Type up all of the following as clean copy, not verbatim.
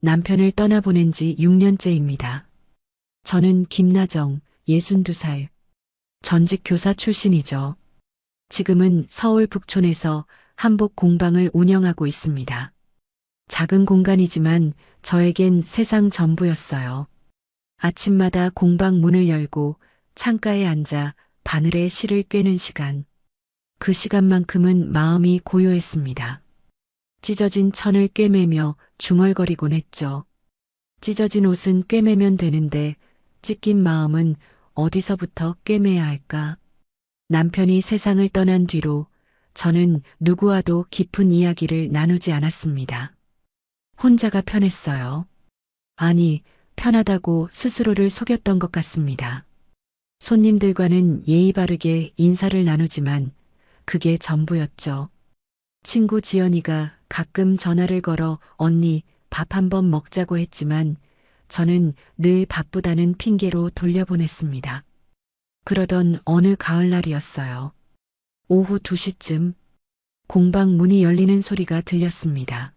남편을 떠나보낸 지 6년째입니다. 저는 김나정, 62살. 전직 교사 출신이죠. 지금은 서울 북촌에서 한복 공방을 운영하고 있습니다. 작은 공간이지만 저에겐 세상 전부였어요. 아침마다 공방 문을 열고 창가에 앉아 바늘에 실을 꿰는 시간. 그 시간만큼은 마음이 고요했습니다. 찢어진 천을 꿰매며 중얼거리곤 했죠. 찢어진 옷은 꿰매면 되는데 찢긴 마음은 어디서부터 꿰매야 할까? 남편이 세상을 떠난 뒤로 저는 누구와도 깊은 이야기를 나누지 않았습니다. 혼자가 편했어요. 아니, 편하다고 스스로를 속였던 것 같습니다. 손님들과는 예의 바르게 인사를 나누지만 그게 전부였죠. 친구 지연이가 가끔 전화를 걸어 언니 밥 한번 먹자고 했지만 저는 늘 바쁘다는 핑계로 돌려보냈습니다. 그러던 어느 가을날이었어요. 오후 2시쯤 공방 문이 열리는 소리가 들렸습니다.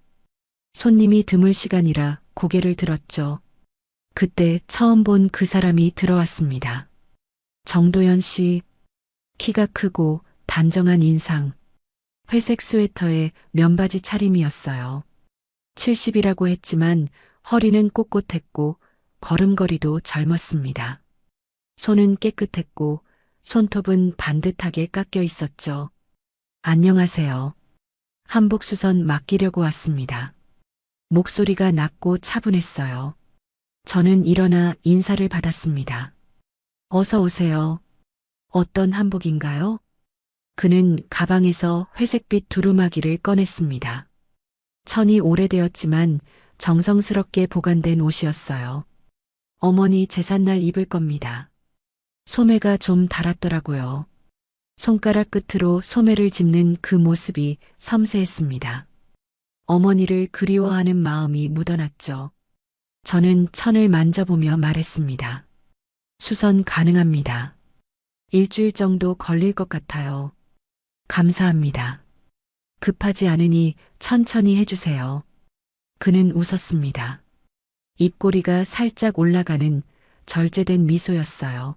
손님이 드물 시간이라 고개를 들었죠. 그때 처음 본 그 사람이 들어왔습니다. 정도연 씨, 키가 크고 단정한 인상, 회색 스웨터에 면바지 차림이었어요. 70이라고 했지만 허리는 꼿꼿했고 걸음걸이도 젊었습니다. 손은 깨끗했고 손톱은 반듯하게 깎여 있었죠. 안녕하세요. 한복수선 맡기려고 왔습니다. 목소리가 낮고 차분했어요. 저는 일어나 인사를 받았습니다. 어서 오세요. 어떤 한복인가요? 그는 가방에서 회색빛 두루마기를 꺼냈습니다. 천이 오래되었지만 정성스럽게 보관된 옷이었어요. 어머니 제삿날 입을 겁니다. 소매가 좀 닳았더라고요. 손가락 끝으로 소매를 짚는 그 모습이 섬세했습니다. 어머니를 그리워하는 마음이 묻어났죠. 저는 천을 만져보며 말했습니다. 수선 가능합니다. 일주일 정도 걸릴 것 같아요. 감사합니다. 급하지 않으니 천천히 해주세요. 그는 웃었습니다. 입꼬리가 살짝 올라가는 절제된 미소였어요.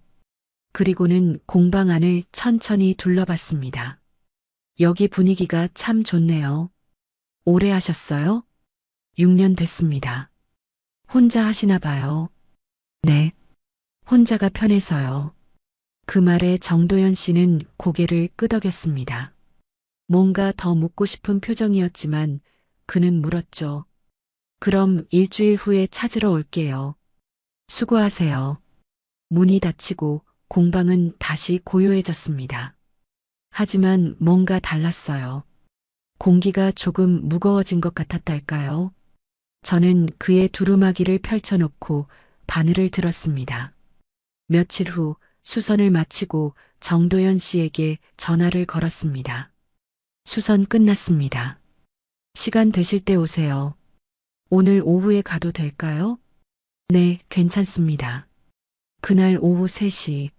그리고는 공방 안을 천천히 둘러봤습니다. 여기 분위기가 참 좋네요. 오래 하셨어요? 6년 됐습니다. 혼자 하시나 봐요. 네. 혼자가 편해서요. 그 말에 정도연 씨는 고개를 끄덕였습니다. 뭔가 더 묻고 싶은 표정이었지만 그는 물었죠. 그럼 일주일 후에 찾으러 올게요. 수고하세요. 문이 닫히고 공방은 다시 고요해졌습니다. 하지만 뭔가 달랐어요. 공기가 조금 무거워진 것 같았달까요? 저는 그의 두루마기를 펼쳐놓고 바늘을 들었습니다. 며칠 후 수선을 마치고 정도연 씨에게 전화를 걸었습니다. 수선 끝났습니다. 시간 되실 때 오세요. 오늘 오후에 가도 될까요? 네, 괜찮습니다. 그날 오후 3시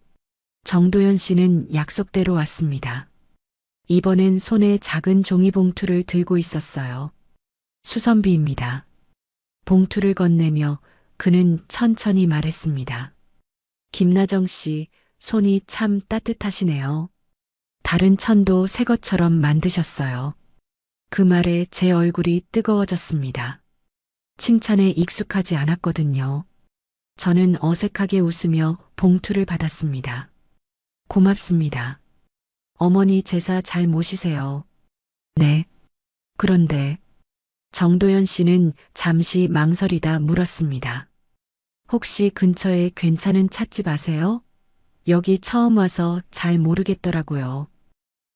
정도연 씨는 약속대로 왔습니다. 이번엔 손에 작은 종이봉투를 들고 있었어요. 수선비입니다. 봉투를 건네며 그는 천천히 말했습니다. 김나정 씨, 손이 참 따뜻하시네요. 다른 천도 새 것처럼 만드셨어요. 그 말에 제 얼굴이 뜨거워졌습니다. 칭찬에 익숙하지 않았거든요. 저는 어색하게 웃으며 봉투를 받았습니다. 고맙습니다. 어머니 제사 잘 모시세요. 네. 그런데 정도연 씨는 잠시 망설이다 물었습니다. 혹시 근처에 괜찮은 찻집 아세요? 여기 처음 와서 잘 모르겠더라고요.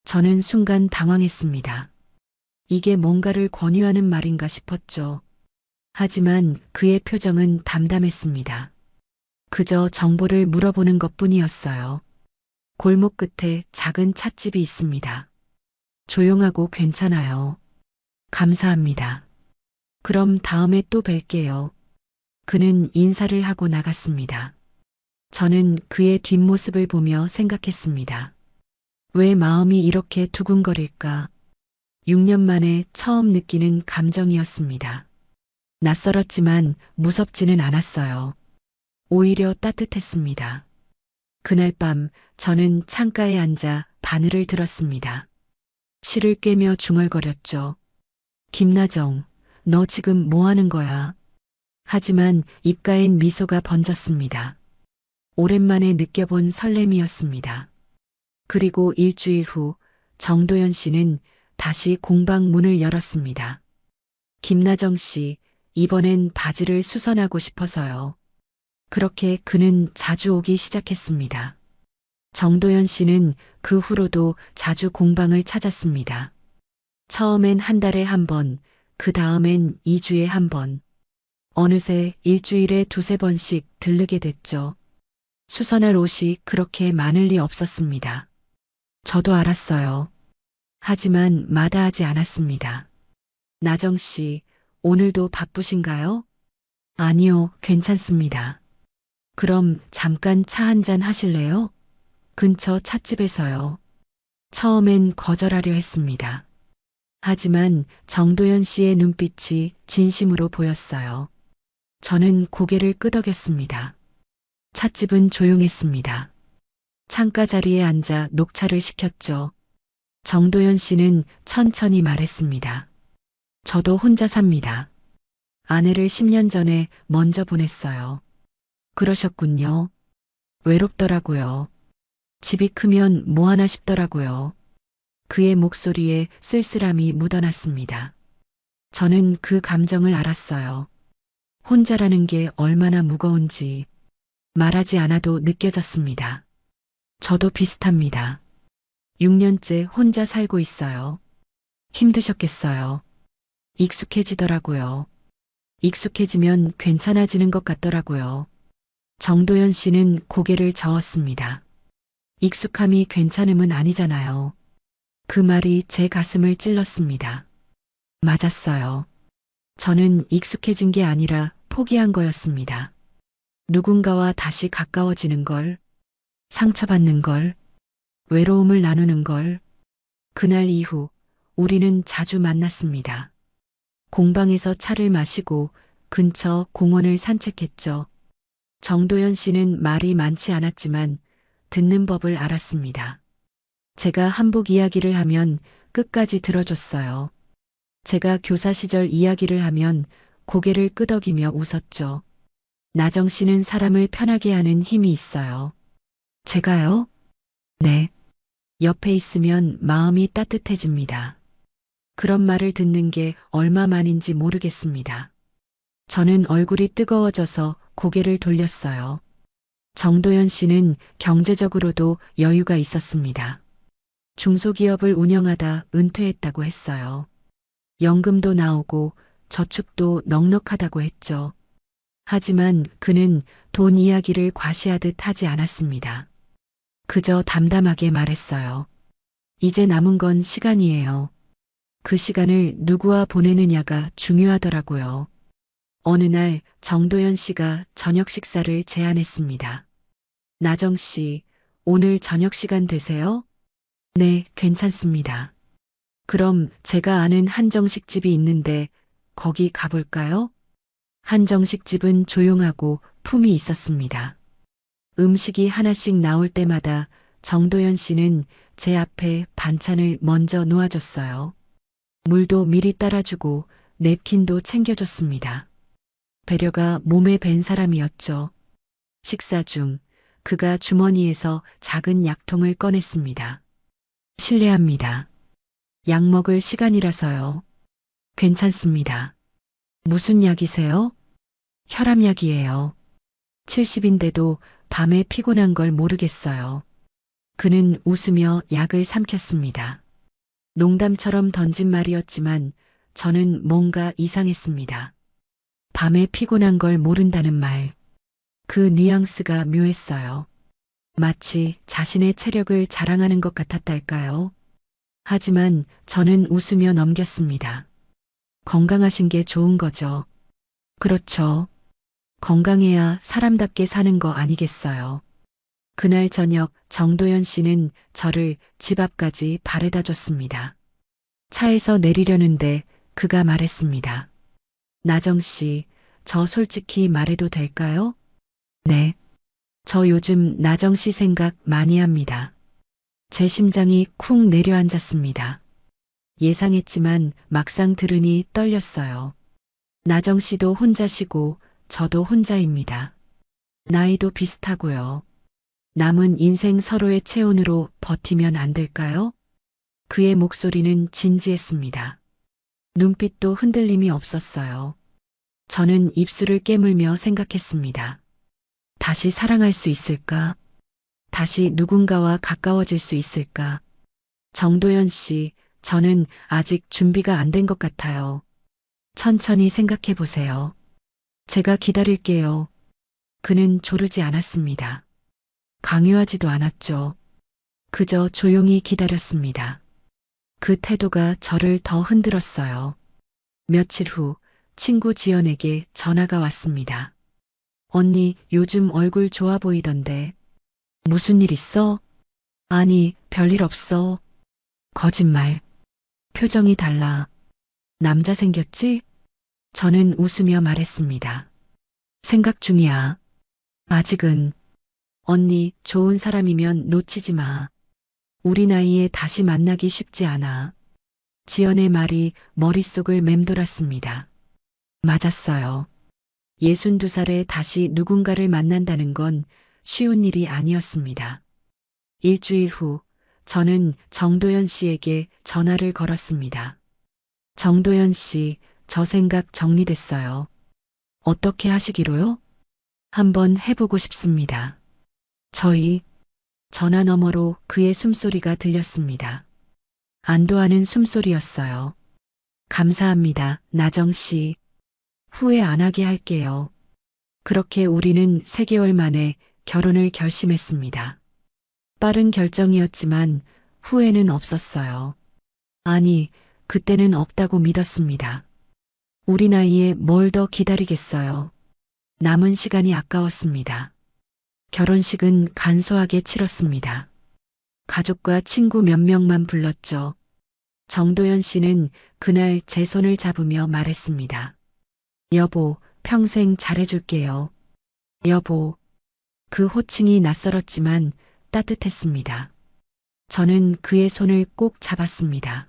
저는 순간 당황했습니다. 이게 뭔가를 권유하는 말인가 싶었죠. 하지만 그의 표정은 담담했습니다. 그저 정보를 물어보는 것뿐이었어요. 골목 끝에 작은 찻집이 있습니다. 조용하고 괜찮아요. 감사합니다. 그럼 다음에 또 뵐게요. 그는 인사를 하고 나갔습니다. 저는 그의 뒷모습을 보며 생각했습니다. 왜 마음이 이렇게 두근거릴까? 6년 만에 처음 느끼는 감정이었습니다. 낯설었지만 무섭지는 않았어요. 오히려 따뜻했습니다. 그날 밤 저는 창가에 앉아 바늘을 들었습니다. 실을 꿰며 중얼거렸죠. 김나정, 너 지금 뭐 하는 거야? 하지만 입가엔 미소가 번졌습니다. 오랜만에 느껴본 설렘이었습니다. 그리고 일주일 후 정도연 씨는 다시 공방 문을 열었습니다. 김나정 씨, 이번엔 바지를 수선하고 싶어서요. 그렇게 그는 자주 오기 시작했습니다. 정도연 씨는 그 후로도 자주 공방을 찾았습니다. 처음엔 한 달에 한 번, 그 다음엔 2주에 한 번. 어느새 일주일에 두세 번씩 들르게 됐죠. 수선할 옷이 그렇게 많을 리 없었습니다. 저도 알았어요. 하지만 마다하지 않았습니다. 나정 씨, 오늘도 바쁘신가요? 아니요, 괜찮습니다. 그럼 잠깐 차 한잔 하실래요? 근처 찻집에서요. 처음엔 거절하려 했습니다. 하지만 정도연 씨의 눈빛이 진심으로 보였어요. 저는 고개를 끄덕였습니다. 찻집은 조용했습니다. 창가 자리에 앉아 녹차를 시켰죠. 정도연 씨는 천천히 말했습니다. 저도 혼자 삽니다. 아내를 10년 전에 먼저 보냈어요. 그러셨군요. 외롭더라고요. 집이 크면 뭐 하나 싶더라고요. 그의 목소리에 쓸쓸함이 묻어났습니다. 저는 그 감정을 알았어요. 혼자라는 게 얼마나 무거운지 말하지 않아도 느껴졌습니다. 저도 비슷합니다. 6년째 혼자 살고 있어요. 힘드셨겠어요. 익숙해지더라고요. 익숙해지면 괜찮아지는 것 같더라고요. 정도연 씨는 고개를 저었습니다. 익숙함이 괜찮음은 아니잖아요. 그 말이 제 가슴을 찔렀습니다. 맞았어요. 저는 익숙해진 게 아니라 포기한 거였습니다. 누군가와 다시 가까워지는 걸, 상처받는 걸, 외로움을 나누는 걸. 그날 이후 우리는 자주 만났습니다. 공방에서 차를 마시고 근처 공원을 산책했죠. 정도연 씨는 말이 많지 않았지만 듣는 법을 알았습니다. 제가 한복 이야기를 하면 끝까지 들어줬어요. 제가 교사 시절 이야기를 하면 고개를 끄덕이며 웃었죠. 나정 씨는 사람을 편하게 하는 힘이 있어요. 제가요? 네. 옆에 있으면 마음이 따뜻해집니다. 그런 말을 듣는 게 얼마만인지 모르겠습니다. 저는 얼굴이 뜨거워져서 고개를 돌렸어요. 정도연 씨는 경제적으로도 여유가 있었습니다. 중소기업을 운영하다 은퇴했다고 했어요. 연금도 나오고 저축도 넉넉하다고 했죠. 하지만 그는 돈 이야기를 과시하듯 하지 않았습니다. 그저 담담하게 말했어요. 이제 남은 건 시간이에요. 그 시간을 누구와 보내느냐가 중요하더라고요. 어느 날 정도연 씨가 저녁 식사를 제안했습니다. 나정 씨, 오늘 저녁 시간 되세요? 네, 괜찮습니다. 그럼 제가 아는 한정식집이 있는데 거기 가볼까요? 한정식집은 조용하고 품이 있었습니다. 음식이 하나씩 나올 때마다 정도연 씨는 제 앞에 반찬을 먼저 놓아줬어요. 물도 미리 따라주고 냅킨도 챙겨줬습니다. 배려가 몸에 밴 사람이었죠. 식사 중 그가 주머니에서 작은 약통을 꺼냈습니다. 실례합니다. 약 먹을 시간이라서요. 괜찮습니다. 무슨 약이세요? 혈압약이에요. 70인데도 밤에 피곤한 걸 모르겠어요. 그는 웃으며 약을 삼켰습니다. 농담처럼 던진 말이었지만 저는 뭔가 이상했습니다. 밤에 피곤한 걸 모른다는 말. 그 뉘앙스가 묘했어요. 마치 자신의 체력을 자랑하는 것 같았달까요? 하지만 저는 웃으며 넘겼습니다. 건강하신 게 좋은 거죠. 그렇죠. 건강해야 사람답게 사는 거 아니겠어요. 그날 저녁 정도연 씨는 저를 집 앞까지 바래다 줬습니다. 차에서 내리려는데 그가 말했습니다. 나정 씨, 저 솔직히 말해도 될까요? 네. 저 요즘 나정 씨 생각 많이 합니다. 제 심장이 쿵 내려앉았습니다. 예상했지만 막상 들으니 떨렸어요. 나정 씨도 혼자시고 저도 혼자입니다. 나이도 비슷하고요. 남은 인생 서로의 체온으로 버티면 안 될까요? 그의 목소리는 진지했습니다. 눈빛도 흔들림이 없었어요. 저는 입술을 깨물며 생각했습니다. 다시 사랑할 수 있을까? 다시 누군가와 가까워질 수 있을까? 정도연 씨, 저는 아직 준비가 안 된 것 같아요. 천천히 생각해 보세요. 제가 기다릴게요. 그는 조르지 않았습니다. 강요하지도 않았죠. 그저 조용히 기다렸습니다. 그 태도가 저를 더 흔들었어요. 며칠 후 친구 지연에게 전화가 왔습니다. 언니, 요즘 얼굴 좋아 보이던데. 무슨 일 있어? 아니, 별일 없어. 거짓말. 표정이 달라. 남자 생겼지? 저는 웃으며 말했습니다. 생각 중이야. 아직은. 언니, 좋은 사람이면 놓치지 마. 우리 나이에 다시 만나기 쉽지 않아. 지연의 말이 머릿속을 맴돌았습니다. 맞았어요. 62살에 다시 누군가를 만난다는 건 쉬운 일이 아니었습니다. 일주일 후, 저는 정도연 씨에게 전화를 걸었습니다. 정도연 씨, 저 생각 정리됐어요. 어떻게 하시기로요? 한번 해보고 싶습니다. 저희, 전화 너머로 그의 숨소리가 들렸습니다. 안도하는 숨소리였어요. 감사합니다, 나정 씨. 후회 안 하게 할게요. 그렇게 우리는 3개월 만에 결혼을 결심했습니다. 빠른 결정이었지만 후회는 없었어요. 아니, 그때는 없다고 믿었습니다. 우리 나이에 뭘 더 기다리겠어요. 남은 시간이 아까웠습니다. 결혼식은 간소하게 치렀습니다. 가족과 친구 몇 명만 불렀죠. 정도연 씨는 그날 제 손을 잡으며 말했습니다. 여보, 평생 잘해줄게요. 여보. 그 호칭이 낯설었지만 따뜻했습니다. 저는 그의 손을 꼭 잡았습니다.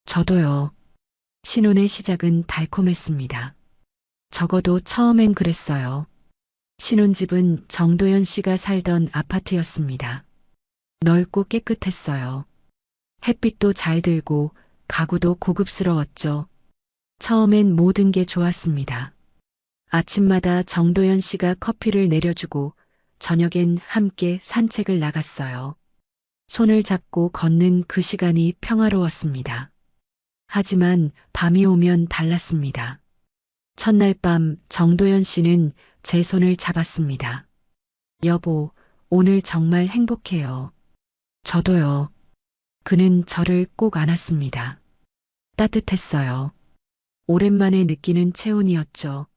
저도요. 신혼의 시작은 달콤했습니다. 적어도 처음엔 그랬어요. 신혼집은 정도연 씨가 살던 아파트였습니다. 넓고 깨끗했어요. 햇빛도 잘 들고 가구도 고급스러웠죠. 처음엔 모든 게 좋았습니다. 아침마다 정도연 씨가 커피를 내려주고 저녁엔 함께 산책을 나갔어요. 손을 잡고 걷는 그 시간이 평화로웠습니다. 하지만 밤이 오면 달랐습니다. 첫날 밤 정도연 씨는 제 손을 잡았습니다. 여보, 오늘 정말 행복해요. 저도요. 그는 저를 꼭 안았습니다. 따뜻했어요. 오랜만에 느끼는 체온이었죠.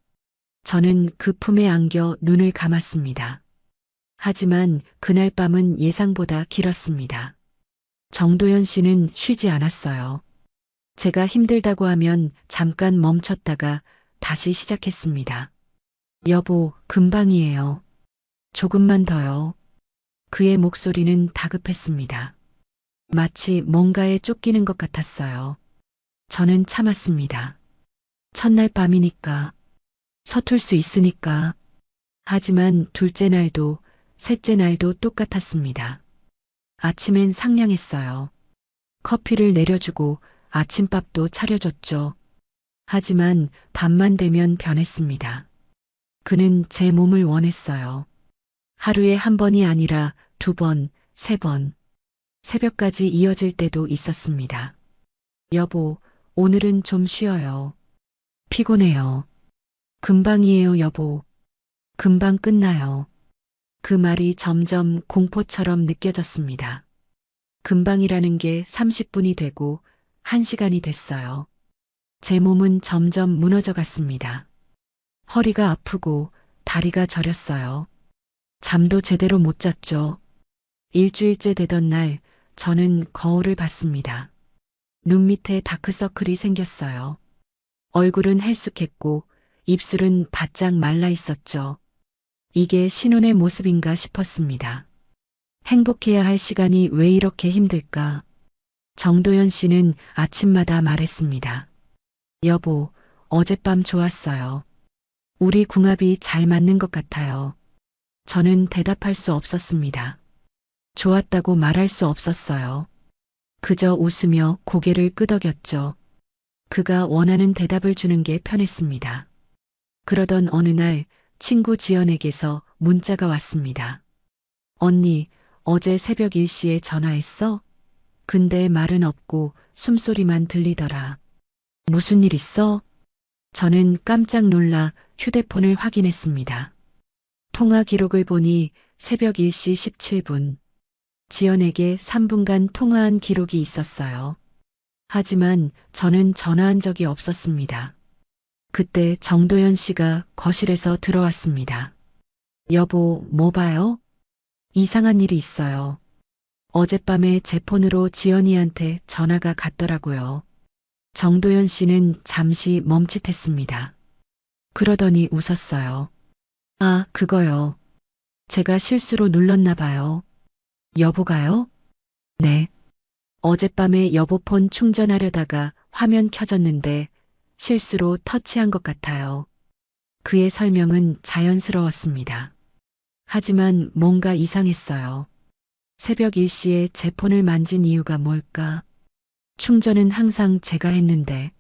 저는 그 품에 안겨 눈을 감았습니다. 하지만 그날 밤은 예상보다 길었습니다. 정도연 씨는 쉬지 않았어요. 제가 힘들다고 하면 잠깐 멈췄다가 다시 시작했습니다. 여보, 금방이에요. 조금만 더요. 그의 목소리는 다급했습니다. 마치 뭔가에 쫓기는 것 같았어요. 저는 참았습니다. 첫날 밤이니까, 서툴 수 있으니까. 하지만 둘째 날도, 셋째 날도 똑같았습니다. 아침엔 상냥했어요. 커피를 내려주고 아침밥도 차려줬죠. 하지만 밤만 되면 변했습니다. 그는 제 몸을 원했어요. 하루에 한 번이 아니라 2번, 3번, 새벽까지 이어질 때도 있었습니다. 여보, 오늘은 좀 쉬어요. 피곤해요. 금방이에요, 여보. 금방 끝나요. 그 말이 점점 공포처럼 느껴졌습니다. 금방이라는 게 30분이 되고 1시간이 됐어요. 제 몸은 점점 무너져 갔습니다. 허리가 아프고 다리가 저렸어요. 잠도 제대로 못 잤죠. 일주일째 되던 날 저는 거울을 봤습니다. 눈 밑에 다크서클이 생겼어요. 얼굴은 헬쑥했고 입술은 바짝 말라 있었죠. 이게 신혼의 모습인가 싶었습니다. 행복해야 할 시간이 왜 이렇게 힘들까? 정도연 씨는 아침마다 말했습니다. 여보, 어젯밤 좋았어요. 우리 궁합이 잘 맞는 것 같아요. 저는 대답할 수 없었습니다. 좋았다고 말할 수 없었어요. 그저 웃으며 고개를 끄덕였죠. 그가 원하는 대답을 주는 게 편했습니다. 그러던 어느 날 친구 지연에게서 문자가 왔습니다. 언니, 어제 새벽 1시에 전화했어? 근데 말은 없고 숨소리만 들리더라. 무슨 일 있어? 저는 깜짝 놀라 휴대폰을 확인했습니다. 통화 기록을 보니 새벽 1시 17분. 지연에게 3분간 통화한 기록이 있었어요. 하지만 저는 전화한 적이 없었습니다. 그때 정도연 씨가 거실에서 들어왔습니다. 여보, 뭐 봐요? 이상한 일이 있어요. 어젯밤에 제 폰으로 지연이한테 전화가 갔더라고요. 정도연 씨는 잠시 멈칫했습니다. 그러더니 웃었어요. 아, 그거요. 제가 실수로 눌렀나 봐요. 여보가요? 네. 어젯밤에 여보 폰 충전하려다가 화면 켜졌는데 실수로 터치한 것 같아요. 그의 설명은 자연스러웠습니다. 하지만 뭔가 이상했어요. 새벽 1시에 제 폰을 만진 이유가 뭘까? 충전은 항상 제가 했는데.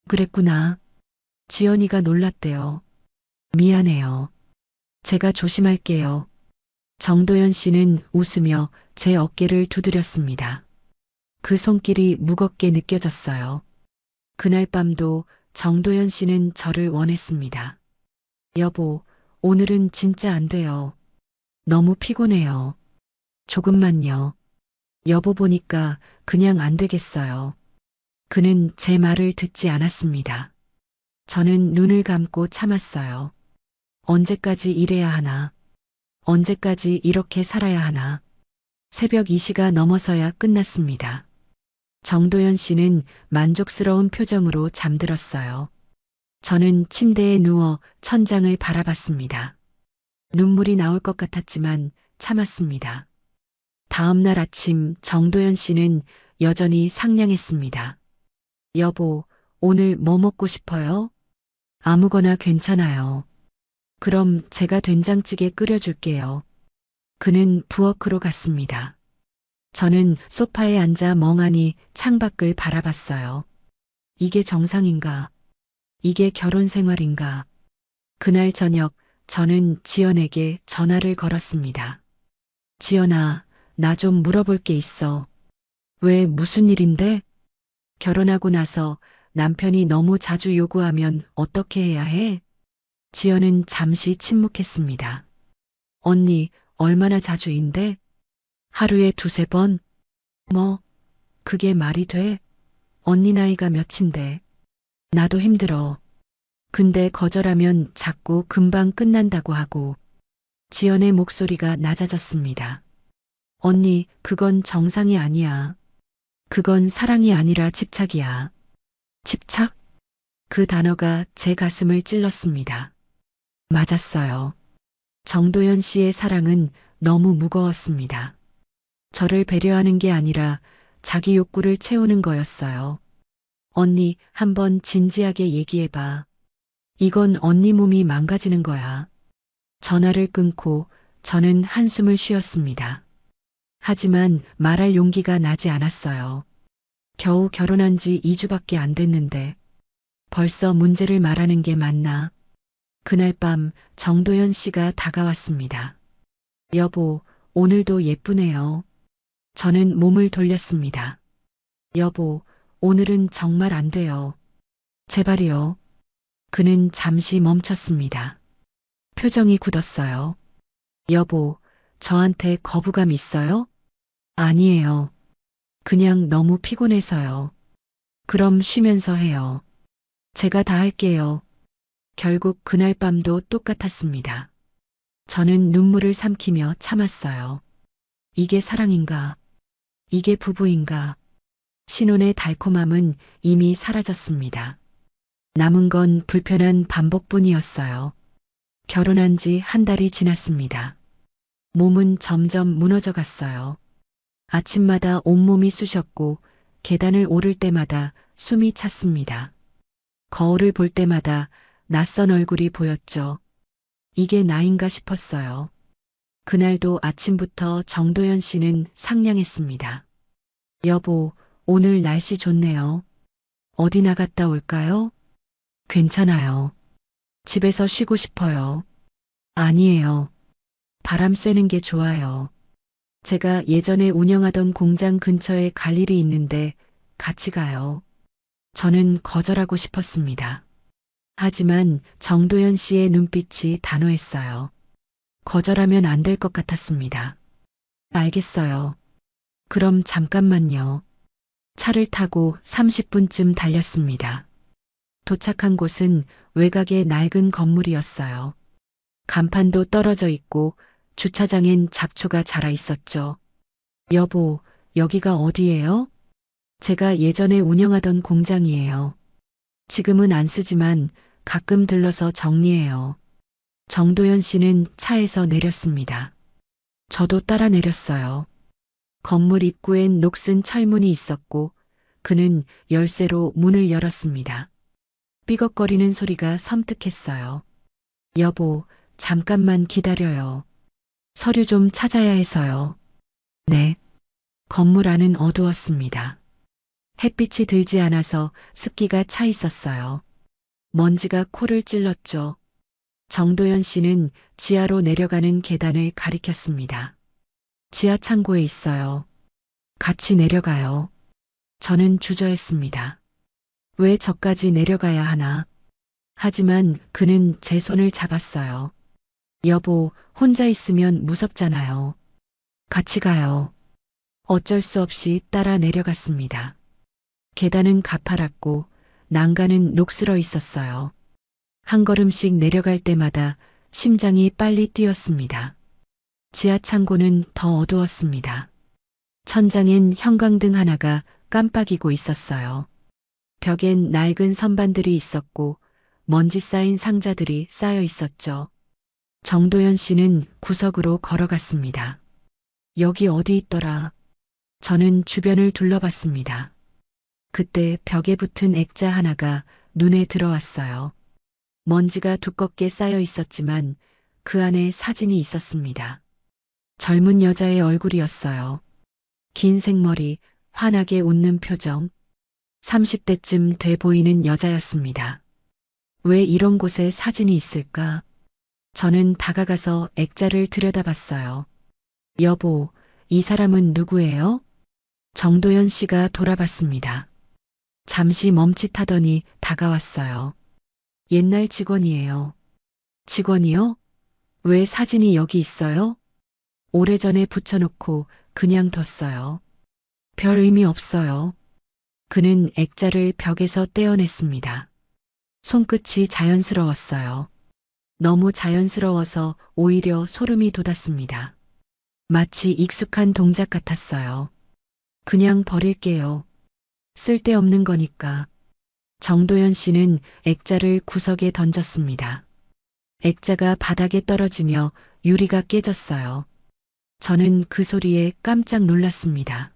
그랬구나. 지연이가 놀랐대요. 미안해요. 제가 조심할게요. 정도연 씨는 웃으며 제 어깨를 두드렸습니다. 그 손길이 무겁게 느껴졌어요. 그날 밤도 정도연 씨는 저를 원했습니다. 여보, 오늘은 진짜 안 돼요. 너무 피곤해요. 조금만요. 여보 보니까 그냥 안 되겠어요. 그는 제 말을 듣지 않았습니다. 저는 눈을 감고 참았어요. 언제까지 이래야 하나? 언제까지 이렇게 살아야 하나? 새벽 2시가 넘어서야 끝났습니다. 정도연 씨는 만족스러운 표정으로 잠들었어요. 저는 침대에 누워 천장을 바라봤습니다. 눈물이 나올 것 같았지만 참았습니다. 다음 날 아침 정도연 씨는 여전히 상냥했습니다. 여보, 오늘 뭐 먹고 싶어요? 아무거나 괜찮아요. 그럼 제가 된장찌개 끓여줄게요. 그는 부엌으로 갔습니다. 저는 소파에 앉아 멍하니 창밖을 바라봤어요. 이게 정상인가? 이게 결혼 생활인가? 그날 저녁 저는 지연에게 전화를 걸었습니다. 지연아, 나 좀 물어볼 게 있어. 왜 무슨 일인데? 결혼하고 나서 남편이 너무 자주 요구하면 어떻게 해야 해? 지연은 잠시 침묵했습니다. 언니, 얼마나 자주인데? 하루에 두세 번? 뭐, 그게 말이 돼? 언니 나이가 몇인데. 나도 힘들어. 근데 거절하면 자꾸 금방 끝난다고 하고. 지연의 목소리가 낮아졌습니다. 언니, 그건 정상이 아니야. 그건 사랑이 아니라 집착이야. 집착? 그 단어가 제 가슴을 찔렀습니다. 맞았어요. 정도연 씨의 사랑은 너무 무거웠습니다. 저를 배려하는 게 아니라 자기 욕구를 채우는 거였어요. 언니, 한번 진지하게 얘기해봐. 이건 언니 몸이 망가지는 거야. 전화를 끊고 저는 한숨을 쉬었습니다. 하지만 말할 용기가 나지 않았어요. 겨우 결혼한 지 2주밖에 안 됐는데 벌써 문제를 말하는 게 맞나? 그날 밤 정도연 씨가 다가왔습니다. 여보, 오늘도 예쁘네요. 저는 몸을 돌렸습니다. 여보, 오늘은 정말 안 돼요. 제발이요. 그는 잠시 멈췄습니다. 표정이 굳었어요. 여보, 저한테 거부감 있어요? 아니에요. 그냥 너무 피곤해서요. 그럼 쉬면서 해요. 제가 다 할게요. 결국 그날 밤도 똑같았습니다. 저는 눈물을 삼키며 참았어요. 이게 사랑인가? 이게 부부인가? 신혼의 달콤함은 이미 사라졌습니다. 남은 건 불편한 반복뿐이었어요. 결혼한 지 한 달이 지났습니다. 몸은 점점 무너져 갔어요. 아침마다 온몸이 쑤셨고 계단을 오를 때마다 숨이 찼습니다. 거울을 볼 때마다 낯선 얼굴이 보였죠. 이게 나인가 싶었어요. 그날도 아침부터 정도연 씨는 상냥했습니다. 여보, 오늘 날씨 좋네요. 어디 나갔다 올까요? 괜찮아요. 집에서 쉬고 싶어요. 아니에요. 바람 쐬는 게 좋아요. 제가 예전에 운영하던 공장 근처에 갈 일이 있는데 같이 가요. 저는 거절하고 싶었습니다. 하지만 정도연 씨의 눈빛이 단호했어요. 거절하면 안 될 것 같았습니다. 알겠어요. 그럼 잠깐만요. 차를 타고 30분쯤 달렸습니다. 도착한 곳은 외곽의 낡은 건물이었어요. 간판도 떨어져 있고 주차장엔 잡초가 자라 있었죠. 여보, 여기가 어디예요? 제가 예전에 운영하던 공장이에요. 지금은 안 쓰지만 가끔 들러서 정리해요. 정도연 씨는 차에서 내렸습니다. 저도 따라 내렸어요. 건물 입구엔 녹슨 철문이 있었고 그는 열쇠로 문을 열었습니다. 삐걱거리는 소리가 섬뜩했어요. 여보, 잠깐만 기다려요. 서류 좀 찾아야 해서요. 네. 건물 안은 어두웠습니다. 햇빛이 들지 않아서 습기가 차 있었어요. 먼지가 코를 찔렀죠. 정도연 씨는 지하로 내려가는 계단을 가리켰습니다. 지하 창고에 있어요. 같이 내려가요. 저는 주저했습니다. 왜 저까지 내려가야 하나? 하지만 그는 제 손을 잡았어요. 여보, 혼자 있으면 무섭잖아요. 같이 가요. 어쩔 수 없이 따라 내려갔습니다. 계단은 가파랐고 난간은 녹슬어 있었어요. 한 걸음씩 내려갈 때마다 심장이 빨리 뛰었습니다. 지하 창고는 더 어두웠습니다. 천장엔 형광등 하나가 깜빡이고 있었어요. 벽엔 낡은 선반들이 있었고 먼지 쌓인 상자들이 쌓여 있었죠. 정도연 씨는 구석으로 걸어갔습니다. 여기 어디 있더라? 저는 주변을 둘러봤습니다. 그때 벽에 붙은 액자 하나가 눈에 들어왔어요. 먼지가 두껍게 쌓여 있었지만 그 안에 사진이 있었습니다. 젊은 여자의 얼굴이었어요. 긴 생머리, 환하게 웃는 표정. 30대쯤 돼 보이는 여자였습니다. 왜 이런 곳에 사진이 있을까? 저는 다가가서 액자를 들여다봤어요. 여보, 이 사람은 누구예요? 정도연 씨가 돌아봤습니다. 잠시 멈칫하더니 다가왔어요. 옛날 직원이에요. 직원이요? 왜 사진이 여기 있어요? 오래전에 붙여놓고 그냥 뒀어요. 별 의미 없어요. 그는 액자를 벽에서 떼어냈습니다. 손끝이 자연스러웠어요. 너무 자연스러워서 오히려 소름이 돋았습니다. 마치 익숙한 동작 같았어요. 그냥 버릴게요. 쓸데없는 거니까. 정도연 씨는 액자를 구석에 던졌습니다. 액자가 바닥에 떨어지며 유리가 깨졌어요. 저는 그 소리에 깜짝 놀랐습니다.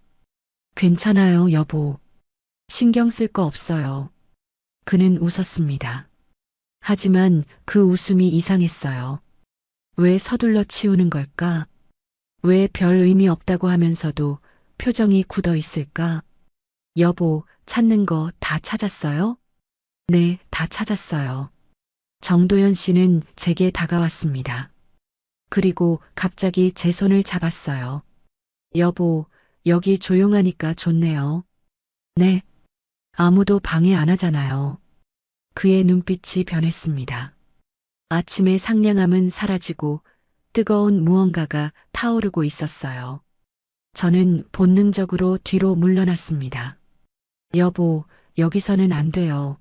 괜찮아요, 여보. 신경 쓸 거 없어요. 그는 웃었습니다. 하지만 그 웃음이 이상했어요. 왜 서둘러 치우는 걸까? 왜 별 의미 없다고 하면서도 표정이 굳어 있을까? 여보, 찾는 거 다 찾았어요? 네, 다 찾았어요. 정도연 씨는 제게 다가왔습니다. 그리고 갑자기 제 손을 잡았어요. 여보, 여기 조용하니까 좋네요. 네. 아무도 방해 안 하잖아요. 그의 눈빛이 변했습니다. 아침의 상냥함은 사라지고 뜨거운 무언가가 타오르고 있었어요. 저는 본능적으로 뒤로 물러났습니다. 여보, 여기서는 안 돼요.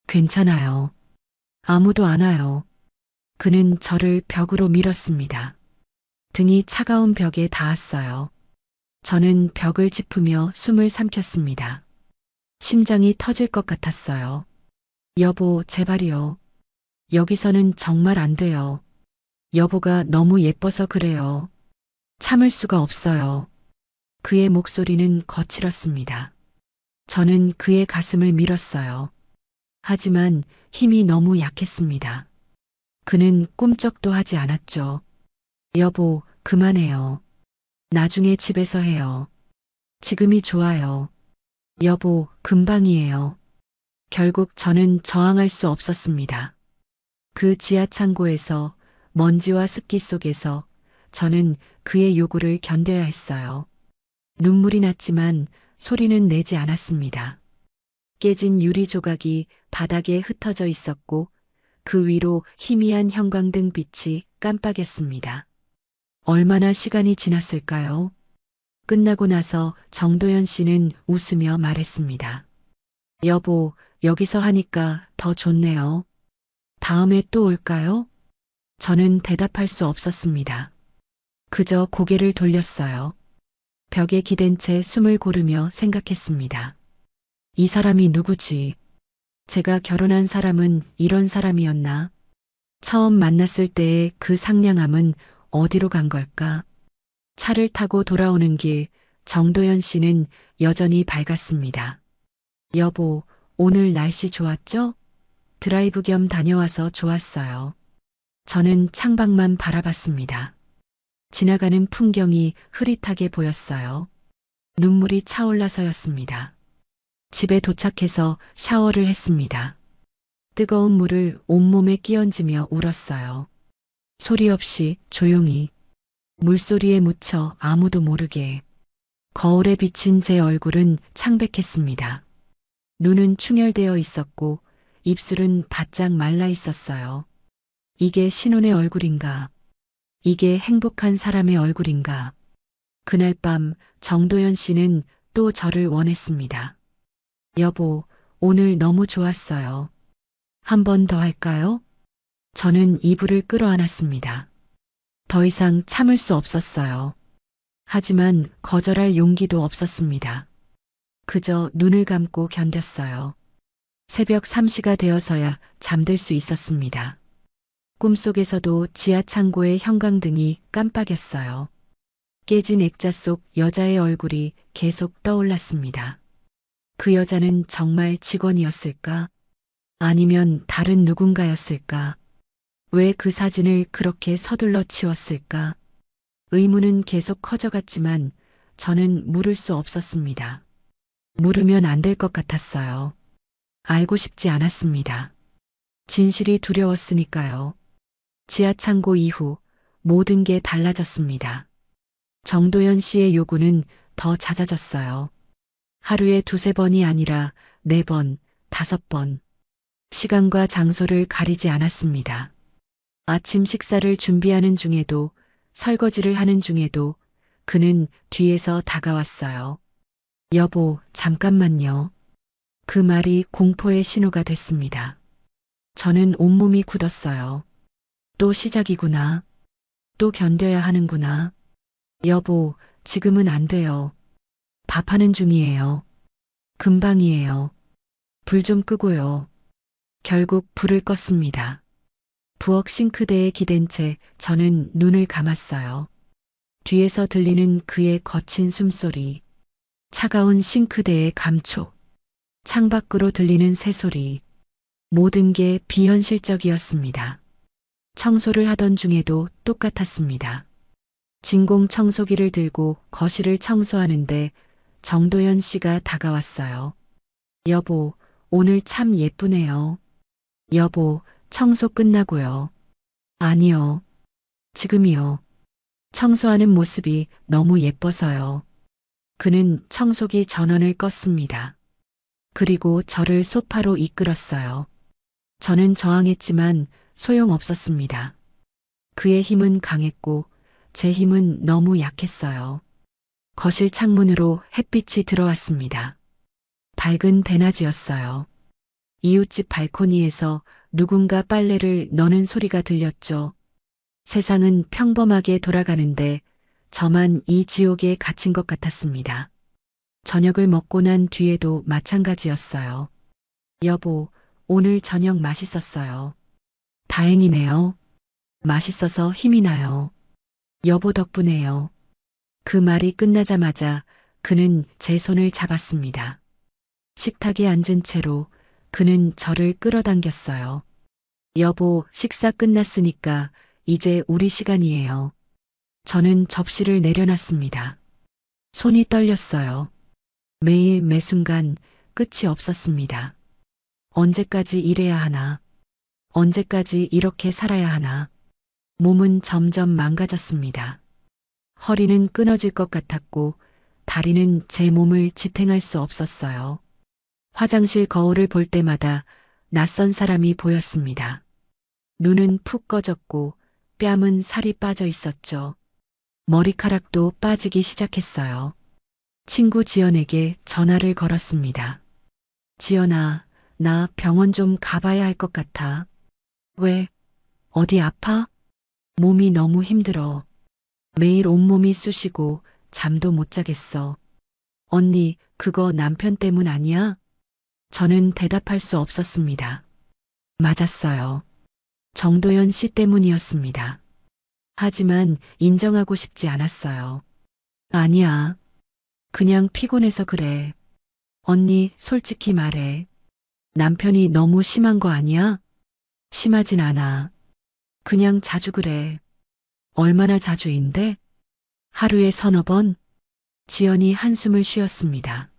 괜찮아요. 아무도 안 와요. 그는 저를 벽으로 밀었습니다. 등이 차가운 벽에 닿았어요. 저는 벽을 짚으며 숨을 삼켰습니다. 심장이 터질 것 같았어요. 여보, 제발이요. 여기서는 정말 안 돼요. 여보가 너무 예뻐서 그래요. 참을 수가 없어요. 그의 목소리는 거칠었습니다. 저는 그의 가슴을 밀었어요. 하지만 힘이 너무 약했습니다. 그는 꿈쩍도 하지 않았죠. 여보, 그만해요. 나중에 집에서 해요. 지금이 좋아요. 여보, 금방이에요. 결국 저는 저항할 수 없었습니다. 그 지하 창고에서 먼지와 습기 속에서 저는 그의 요구를 견뎌야 했어요. 눈물이 났지만 소리는 내지 않았습니다. 깨진 유리 조각이 바닥에 흩어져 있었고 그 위로 희미한 형광등 빛이 깜빡였습니다. 얼마나 시간이 지났을까요? 끝나고 나서 정도연 씨는 웃으며 말했습니다. 여보, 여기서 하니까 더 좋네요. 다음에 또 올까요? 저는 대답할 수 없었습니다. 그저 고개를 돌렸어요. 벽에 기댄 채 숨을 고르며 생각했습니다. 이 사람이 누구지? 제가 결혼한 사람은 이런 사람이었나? 처음 만났을 때의 그 상냥함은 어디로 간 걸까? 차를 타고 돌아오는 길, 정도연 씨는 여전히 밝았습니다. 여보, 오늘 날씨 좋았죠? 드라이브 겸 다녀와서 좋았어요. 저는 창밖만 바라봤습니다. 지나가는 풍경이 흐릿하게 보였어요. 눈물이 차올라서였습니다. 집에 도착해서 샤워를 했습니다. 뜨거운 물을 온몸에 끼얹으며 울었어요. 소리 없이 조용히 물소리에 묻혀 아무도 모르게 거울에 비친 제 얼굴은 창백했습니다. 눈은 충혈되어 있었고 입술은 바짝 말라 있었어요. 이게 신혼의 얼굴인가? 이게 행복한 사람의 얼굴인가? 그날 밤 정도연 씨는 또 저를 원했습니다. 여보, 오늘 너무 좋았어요. 한 번 더 할까요? 저는 이불을 끌어안았습니다. 더 이상 참을 수 없었어요. 하지만 거절할 용기도 없었습니다. 그저 눈을 감고 견뎠어요. 새벽 3시가 되어서야 잠들 수 있었습니다. 꿈속에서도 지하 창고의 형광등이 깜빡였어요. 깨진 액자 속 여자의 얼굴이 계속 떠올랐습니다. 그 여자는 정말 직원이었을까? 아니면 다른 누군가였을까? 왜 그 사진을 그렇게 서둘러 치웠을까? 의문은 계속 커져갔지만 저는 물을 수 없었습니다. 물으면 안 될 것 같았어요. 알고 싶지 않았습니다. 진실이 두려웠으니까요. 지하 창고 이후 모든 게 달라졌습니다. 정도연 씨의 요구는 더 잦아졌어요. 하루에 2~3번이 아니라 4번, 5번. 시간과 장소를 가리지 않았습니다. 아침 식사를 준비하는 중에도 설거지를 하는 중에도 그는 뒤에서 다가왔어요. 여보, 잠깐만요. 그 말이 공포의 신호가 됐습니다. 저는 온몸이 굳었어요. 또 시작이구나. 또 견뎌야 하는구나. 여보, 지금은 안 돼요. 밥하는 중이에요. 금방이에요. 불 좀 끄고요. 결국 불을 껐습니다. 부엌 싱크대에 기댄 채 저는 눈을 감았어요. 뒤에서 들리는 그의 거친 숨소리, 차가운 싱크대의 감촉, 창밖으로 들리는 새소리, 모든 게 비현실적이었습니다. 청소를 하던 중에도 똑같았습니다. 진공 청소기를 들고 거실을 청소하는데 정도연 씨가 다가왔어요. 여보, 오늘 참 예쁘네요. 여보, 청소 끝나고요. 아니요. 지금이요. 청소하는 모습이 너무 예뻐서요. 그는 청소기 전원을 껐습니다. 그리고 저를 소파로 이끌었어요. 저는 저항했지만 소용없었습니다. 그의 힘은 강했고 제 힘은 너무 약했어요. 거실 창문으로 햇빛이 들어왔습니다. 밝은 대낮이었어요. 이웃집 발코니에서 누군가 빨래를 넣는 소리가 들렸죠. 세상은 평범하게 돌아가는데 저만 이 지옥에 갇힌 것 같았습니다. 저녁을 먹고 난 뒤에도 마찬가지였어요. 여보, 오늘 저녁 맛있었어요. 다행이네요. 맛있어서 힘이 나요. 여보 덕분에요. 그 말이 끝나자마자 그는 제 손을 잡았습니다. 식탁에 앉은 채로 그는 저를 끌어당겼어요. 여보, 식사 끝났으니까 이제 우리 시간이에요. 저는 접시를 내려놨습니다. 손이 떨렸어요. 매일 매순간 끝이 없었습니다. 언제까지 이래야 하나? 언제까지 이렇게 살아야 하나? 몸은 점점 망가졌습니다. 허리는 끊어질 것 같았고 다리는 제 몸을 지탱할 수 없었어요. 화장실 거울을 볼 때마다 낯선 사람이 보였습니다. 눈은 푹 꺼졌고 뺨은 살이 빠져 있었죠. 머리카락도 빠지기 시작했어요. 친구 지연에게 전화를 걸었습니다. 지연아, 나 병원 좀 가봐야 할 것 같아. 왜? 어디 아파? 몸이 너무 힘들어. 매일 온몸이 쑤시고 잠도 못 자겠어. 언니, 그거 남편 때문 아니야? 저는 대답할 수 없었습니다. 맞았어요. 정도연 씨 때문이었습니다. 하지만 인정하고 싶지 않았어요. 아니야. 그냥 피곤해서 그래. 언니, 솔직히 말해. 남편이 너무 심한 거 아니야? 심하진 않아. 그냥 자주 그래. 얼마나 자주인데? 하루에 서너 번? 지연이 한숨을 쉬었습니다.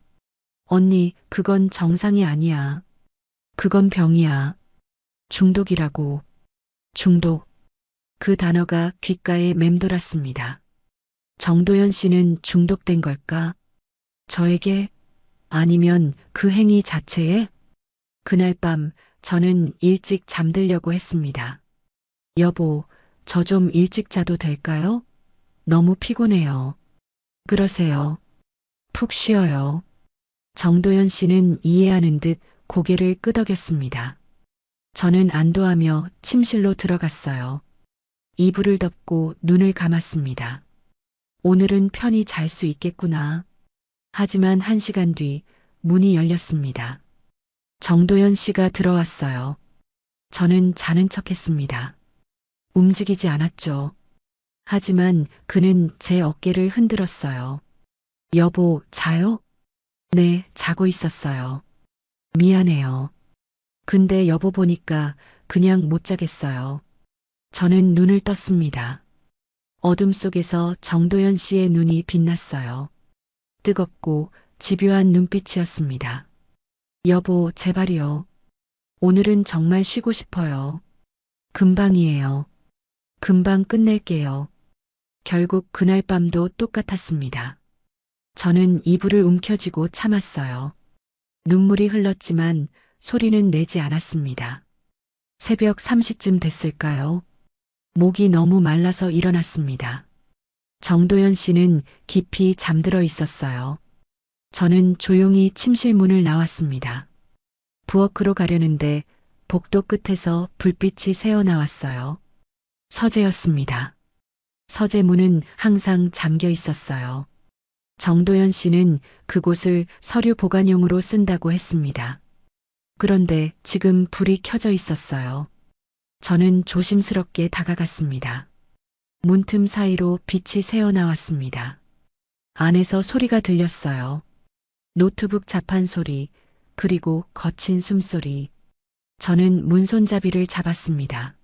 언니, 그건 정상이 아니야. 그건 병이야. 중독이라고. 중독. 그 단어가 귓가에 맴돌았습니다. 정도연 씨는 중독된 걸까? 저에게? 아니면 그 행위 자체에? 그날 밤 저는 일찍 잠들려고 했습니다. 여보, 저 좀 일찍 자도 될까요? 너무 피곤해요. 그러세요. 푹 쉬어요. 정도연 씨는 이해하는 듯 고개를 끄덕였습니다. 저는 안도하며 침실로 들어갔어요. 이불을 덮고 눈을 감았습니다. 오늘은 편히 잘 수 있겠구나. 하지만 1시간 뒤 문이 열렸습니다. 정도연 씨가 들어왔어요. 저는 자는 척했습니다. 움직이지 않았죠. 하지만 그는 제 어깨를 흔들었어요. 여보, 자요? 네, 자고 있었어요. 미안해요. 근데 여보 보니까 그냥 못 자겠어요. 저는 눈을 떴습니다. 어둠 속에서 정도연 씨의 눈이 빛났어요. 뜨겁고 집요한 눈빛이었습니다. 여보, 제발이요. 오늘은 정말 쉬고 싶어요. 금방이에요. 금방 끝낼게요. 결국 그날 밤도 똑같았습니다. 저는 이불을 움켜쥐고 참았어요. 눈물이 흘렀지만 소리는 내지 않았습니다. 새벽 3시쯤 됐을까요? 목이 너무 말라서 일어났습니다. 정도연 씨는 깊이 잠들어 있었어요. 저는 조용히 침실 문을 나왔습니다. 부엌으로 가려는데 복도 끝에서 불빛이 새어나왔어요. 서재였습니다. 서재 문은 항상 잠겨 있었어요. 정도연 씨는 그곳을 서류 보관용으로 쓴다고 했습니다. 그런데 지금 불이 켜져 있었어요. 저는 조심스럽게 다가갔습니다. 문틈 사이로 빛이 새어나왔습니다. 안에서 소리가 들렸어요. 노트북 자판 소리, 그리고 거친 숨소리. 저는 문손잡이를 잡았습니다.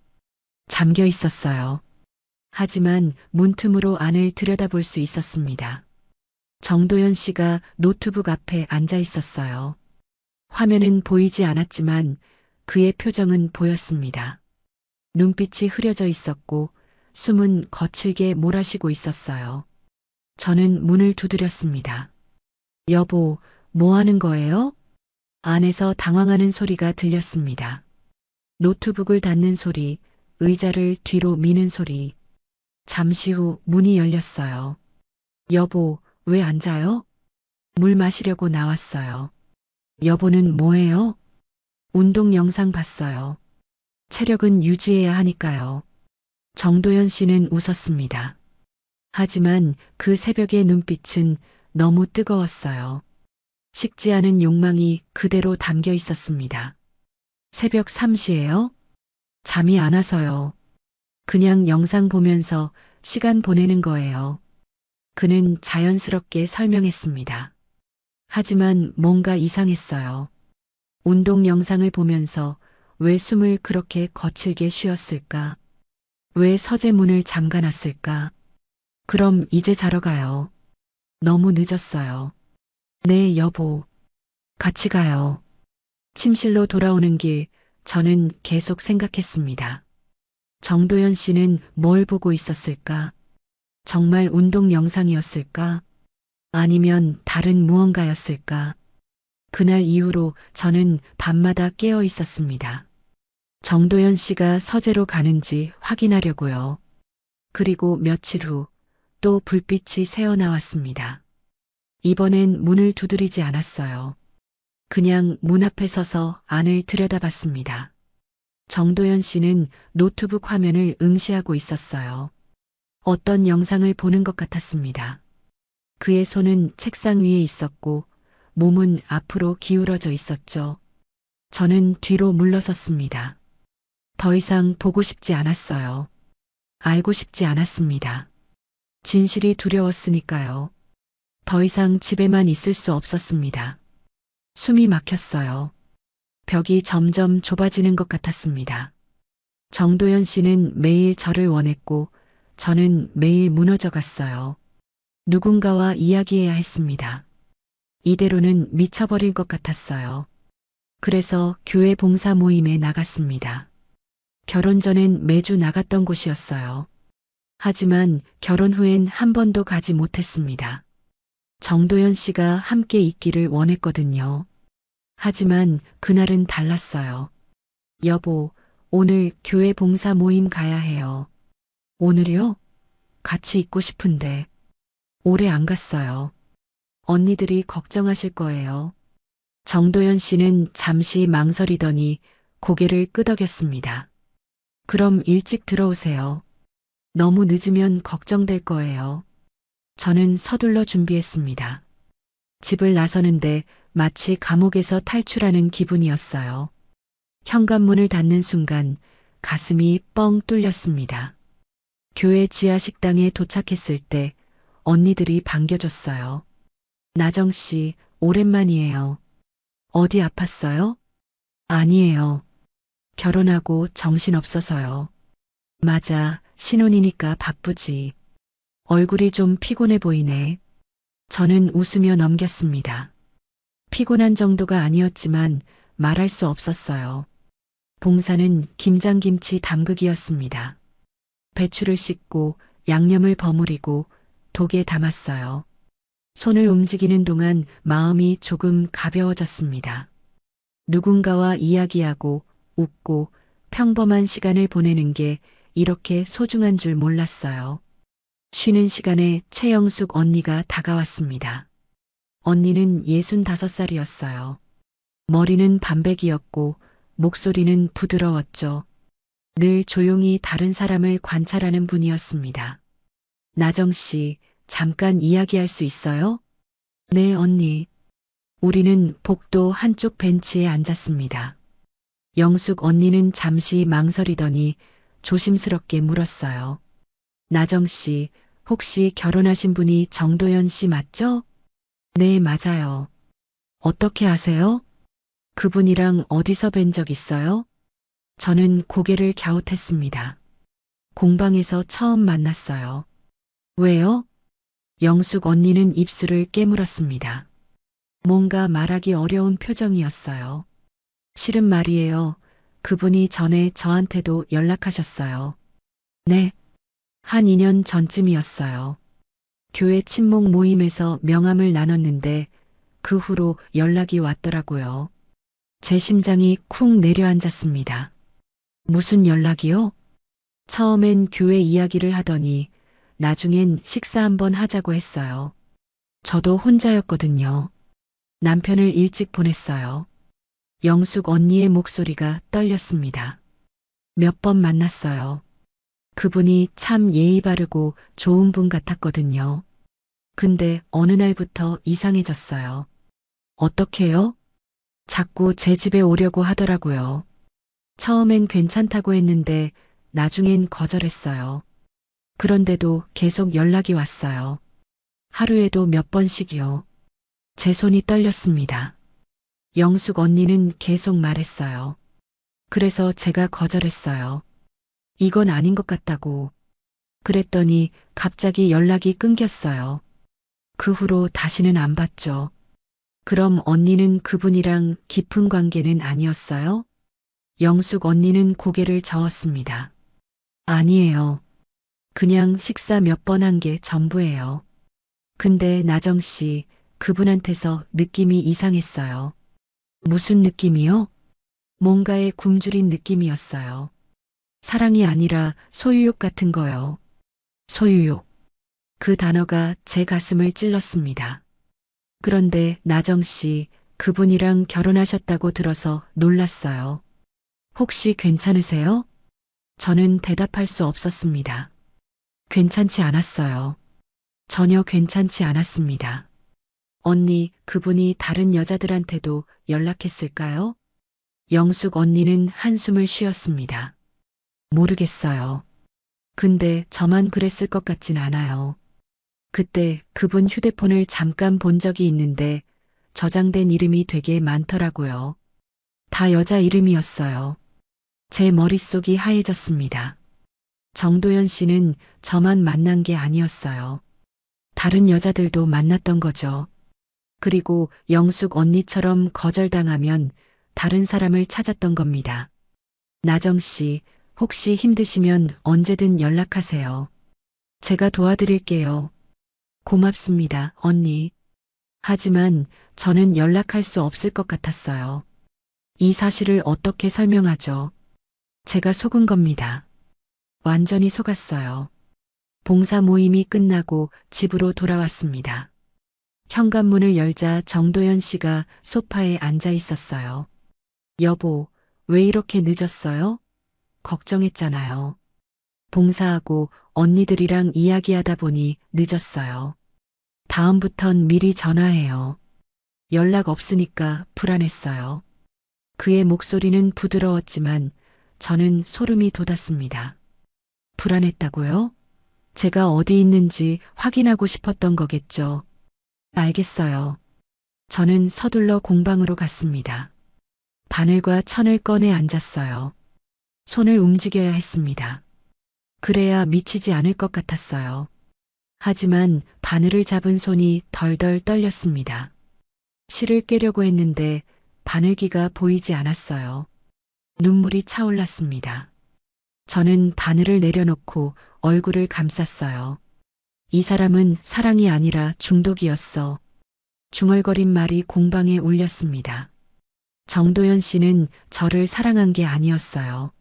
잠겨 있었어요. 하지만 문틈으로 안을 들여다볼 수 있었습니다. 정도연 씨가 노트북 앞에 앉아 있었어요. 화면은 보이지 않았지만 그의 표정은 보였습니다. 눈빛이 흐려져 있었고 숨은 거칠게 몰아쉬고 있었어요. 저는 문을 두드렸습니다. 여보, 뭐 하는 거예요? 안에서 당황하는 소리가 들렸습니다. 노트북을 닫는 소리, 의자를 뒤로 미는 소리. 잠시 후 문이 열렸어요. 여보, 왜 앉아요? 물 마시려고 나왔어요. 여보는 뭐해요? 운동 영상 봤어요. 체력은 유지해야 하니까요. 정도연 씨는 웃었습니다. 하지만 그 새벽의 눈빛은 너무 뜨거웠어요. 식지 않은 욕망이 그대로 담겨 있었습니다. 새벽 3시예요? 잠이 안 와서요. 그냥 영상 보면서 시간 보내는 거예요. 그는 자연스럽게 설명했습니다. 하지만 뭔가 이상했어요. 운동 영상을 보면서 왜 숨을 그렇게 거칠게 쉬었을까? 왜 서재문을 잠가놨을까? 그럼 이제 자러 가요. 너무 늦었어요. 네, 여보. 같이 가요. 침실로 돌아오는 길, 저는 계속 생각했습니다. 정도연 씨는 뭘 보고 있었을까? 정말 운동 영상이었을까? 아니면 다른 무언가였을까? 그날 이후로 저는 밤마다 깨어 있었습니다. 정도연 씨가 서재로 가는지 확인하려고요. 그리고 며칠 후 또 불빛이 새어나왔습니다. 이번엔 문을 두드리지 않았어요. 그냥 문 앞에 서서 안을 들여다봤습니다. 정도연 씨는 노트북 화면을 응시하고 있었어요. 어떤 영상을 보는 것 같았습니다. 그의 손은 책상 위에 있었고 몸은 앞으로 기울어져 있었죠. 저는 뒤로 물러섰습니다. 더 이상 보고 싶지 않았어요. 알고 싶지 않았습니다. 진실이 두려웠으니까요. 더 이상 집에만 있을 수 없었습니다. 숨이 막혔어요. 벽이 점점 좁아지는 것 같았습니다. 정도연 씨는 매일 저를 원했고 저는 매일 무너져 갔어요. 누군가와 이야기해야 했습니다. 이대로는 미쳐버릴 것 같았어요. 그래서 교회 봉사 모임에 나갔습니다. 결혼 전엔 매주 나갔던 곳이었어요. 하지만 결혼 후엔 한 번도 가지 못했습니다. 정도연 씨가 함께 있기를 원했거든요. 하지만 그날은 달랐어요. 여보, 오늘 교회 봉사 모임 가야 해요. 오늘이요? 같이 있고 싶은데. 오래 안 갔어요. 언니들이 걱정하실 거예요. 정도연 씨는 잠시 망설이더니 고개를 끄덕였습니다. 그럼 일찍 들어오세요. 너무 늦으면 걱정될 거예요. 저는 서둘러 준비했습니다. 집을 나서는데 마치 감옥에서 탈출하는 기분이었어요. 현관문을 닫는 순간 가슴이 뻥 뚫렸습니다. 교회 지하 식당에 도착했을 때 언니들이 반겨줬어요. 나정 씨, 오랜만이에요. 어디 아팠어요? 아니에요. 결혼하고 정신없어서요. 맞아, 신혼이니까 바쁘지. 얼굴이 좀 피곤해 보이네. 저는 웃으며 넘겼습니다. 피곤한 정도가 아니었지만 말할 수 없었어요. 봉사는 김장김치 담그기였습니다. 배추를 씻고 양념을 버무리고 독에 담았어요. 손을 움직이는 동안 마음이 조금 가벼워졌습니다. 누군가와 이야기하고 웃고 평범한 시간을 보내는 게 이렇게 소중한 줄 몰랐어요. 쉬는 시간에 최영숙 언니가 다가왔습니다. 언니는 65살이었어요. 머리는 반백이었고 목소리는 부드러웠죠. 늘 조용히 다른 사람을 관찰하는 분이었습니다. 나정 씨, 잠깐 이야기할 수 있어요? 네, 언니. 우리는 복도 한쪽 벤치에 앉았습니다. 영숙 언니는 잠시 망설이더니 조심스럽게 물었어요. 나정 씨, 혹시 결혼하신 분이 정도연 씨 맞죠? 네, 맞아요. 어떻게 아세요? 그분이랑 어디서 뵌 적 있어요? 저는 고개를 갸웃했습니다. 공방에서 처음 만났어요. 왜요? 영숙 언니는 입술을 깨물었습니다. 뭔가 말하기 어려운 표정이었어요. 실은 말이에요. 그분이 전에 저한테도 연락하셨어요. 네. 한 2년 전쯤이었어요. 교회 친목 모임에서 명함을 나눴는데 그 후로 연락이 왔더라고요. 제 심장이 쿵 내려앉았습니다. 무슨 연락이요? 처음엔 교회 이야기를 하더니 나중엔 식사 한번 하자고 했어요. 저도 혼자였거든요. 남편을 일찍 보냈어요. 영숙 언니의 목소리가 떨렸습니다. 몇 번 만났어요. 그분이 참 예의 바르고 좋은 분 같았거든요. 근데 어느 날부터 이상해졌어요. 어떻게요? 자꾸 제 집에 오려고 하더라고요. 처음엔 괜찮다고 했는데 나중엔 거절했어요. 그런데도 계속 연락이 왔어요. 하루에도 몇 번씩이요. 제 손이 떨렸습니다. 영숙 언니는 계속 말했어요. 그래서 제가 거절했어요. 이건 아닌 것 같다고. 그랬더니 갑자기 연락이 끊겼어요. 그 후로 다시는 안 봤죠. 그럼 언니는 그분이랑 깊은 관계는 아니었어요? 영숙 언니는 고개를 저었습니다. 아니에요. 그냥 식사 몇 번 한 게 전부예요. 근데 나정 씨, 그분한테서 느낌이 이상했어요. 무슨 느낌이요? 뭔가에 굶주린 느낌이었어요. 사랑이 아니라 소유욕 같은 거요. 소유욕. 그 단어가 제 가슴을 찔렀습니다. 그런데 나정 씨, 그분이랑 결혼하셨다고 들어서 놀랐어요. 혹시 괜찮으세요? 저는 대답할 수 없었습니다. 괜찮지 않았어요. 전혀 괜찮지 않았습니다. 언니, 그분이 다른 여자들한테도 연락했을까요? 영숙 언니는 한숨을 쉬었습니다. 모르겠어요. 근데 저만 그랬을 것 같진 않아요. 그때 그분 휴대폰을 잠깐 본 적이 있는데 저장된 이름이 되게 많더라고요. 다 여자 이름이었어요. 제 머릿속이 하얘졌습니다. 정도연 씨는 저만 만난 게 아니었어요. 다른 여자들도 만났던 거죠. 그리고 영숙 언니처럼 거절당하면 다른 사람을 찾았던 겁니다. 나정 씨, 혹시 힘드시면 언제든 연락하세요. 제가 도와드릴게요. 고맙습니다, 언니. 하지만 저는 연락할 수 없을 것 같았어요. 이 사실을 어떻게 설명하죠? 제가 속은 겁니다. 완전히 속았어요. 봉사 모임이 끝나고 집으로 돌아왔습니다. 현관문을 열자 정도연 씨가 소파에 앉아 있었어요. 여보, 왜 이렇게 늦었어요? 걱정했잖아요. 봉사하고 언니들이랑 이야기하다 보니 늦었어요. 다음부턴 미리 전화해요. 연락 없으니까 불안했어요. 그의 목소리는 부드러웠지만 저는 소름이 돋았습니다. 불안했다고요? 제가 어디 있는지 확인하고 싶었던 거겠죠. 알겠어요. 저는 서둘러 공방으로 갔습니다. 바늘과 천을 꺼내 앉았어요. 손을 움직여야 했습니다. 그래야 미치지 않을 것 같았어요. 하지만 바늘을 잡은 손이 덜덜 떨렸습니다. 실을 깨려고 했는데 바늘기가 보이지 않았어요. 눈물이 차올랐습니다. 저는 바늘을 내려놓고 얼굴을 감쌌어요. 이 사람은 사랑이 아니라 중독이었어. 중얼거린 말이 공방에 울렸습니다. 정도연 씨는 저를 사랑한 게 아니었어요.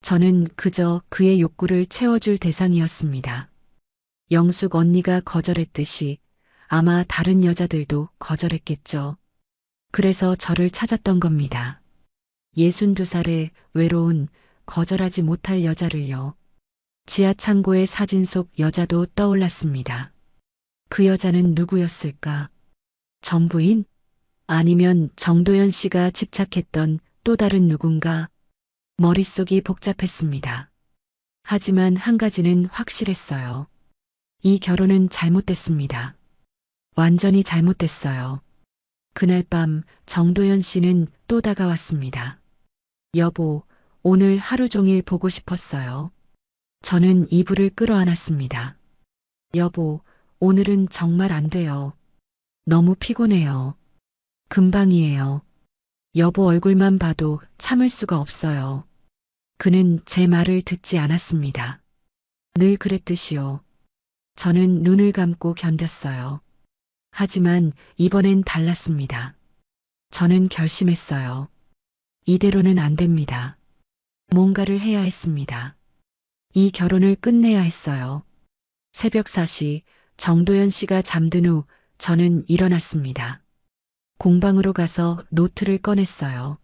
저는 그저 그의 욕구를 채워줄 대상이었습니다. 영숙 언니가 거절했듯이 아마 다른 여자들도 거절했겠죠. 그래서 저를 찾았던 겁니다. 62살의 외로운 거절하지 못할 여자를요. 지하 창고의 사진 속 여자도 떠올랐습니다. 그 여자는 누구였을까? 전부인? 아니면 정도연 씨가 집착했던 또 다른 누군가? 머릿속이 복잡했습니다. 하지만 한 가지는 확실했어요. 이 결혼은 잘못됐습니다. 완전히 잘못됐어요. 그날 밤 정도연 씨는 또 다가왔습니다. 여보, 오늘 하루 종일 보고 싶었어요. 저는 이불을 끌어안았습니다. 여보, 오늘은 정말 안 돼요. 너무 피곤해요. 금방이에요. 여보 얼굴만 봐도 참을 수가 없어요. 그는 제 말을 듣지 않았습니다. 늘 그랬듯이요. 저는 눈을 감고 견뎠어요. 하지만 이번엔 달랐습니다. 저는 결심했어요. 이대로는 안 됩니다. 뭔가를 해야 했습니다. 이 결혼을 끝내야 했어요. 새벽 4시 정도연 씨가 잠든 후 저는 일어났습니다. 공방으로 가서 노트를 꺼냈어요.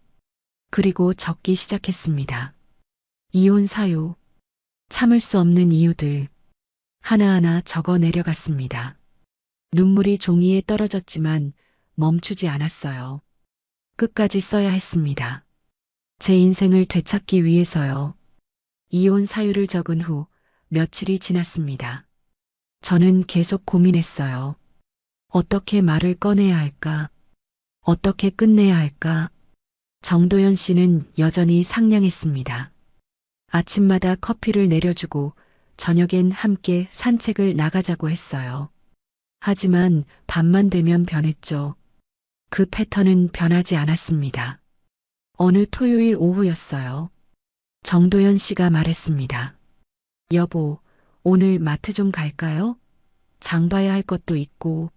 그리고 적기 시작했습니다. 이혼 사유, 참을 수 없는 이유들, 하나하나 적어 내려갔습니다. 눈물이 종이에 떨어졌지만 멈추지 않았어요. 끝까지 써야 했습니다. 제 인생을 되찾기 위해서요. 이혼 사유를 적은 후 며칠이 지났습니다. 저는 계속 고민했어요. 어떻게 말을 꺼내야 할까? 어떻게 끝내야 할까? 정도연 씨는 여전히 상냥했습니다. 아침마다 커피를 내려주고 저녁엔 함께 산책을 나가자고 했어요. 하지만 밤만 되면 변했죠. 그 패턴은 변하지 않았습니다. 어느 토요일 오후였어요. 정도연 씨가 말했습니다. 여보, 오늘 마트 좀 갈까요? 장 봐야 할 것도 있고.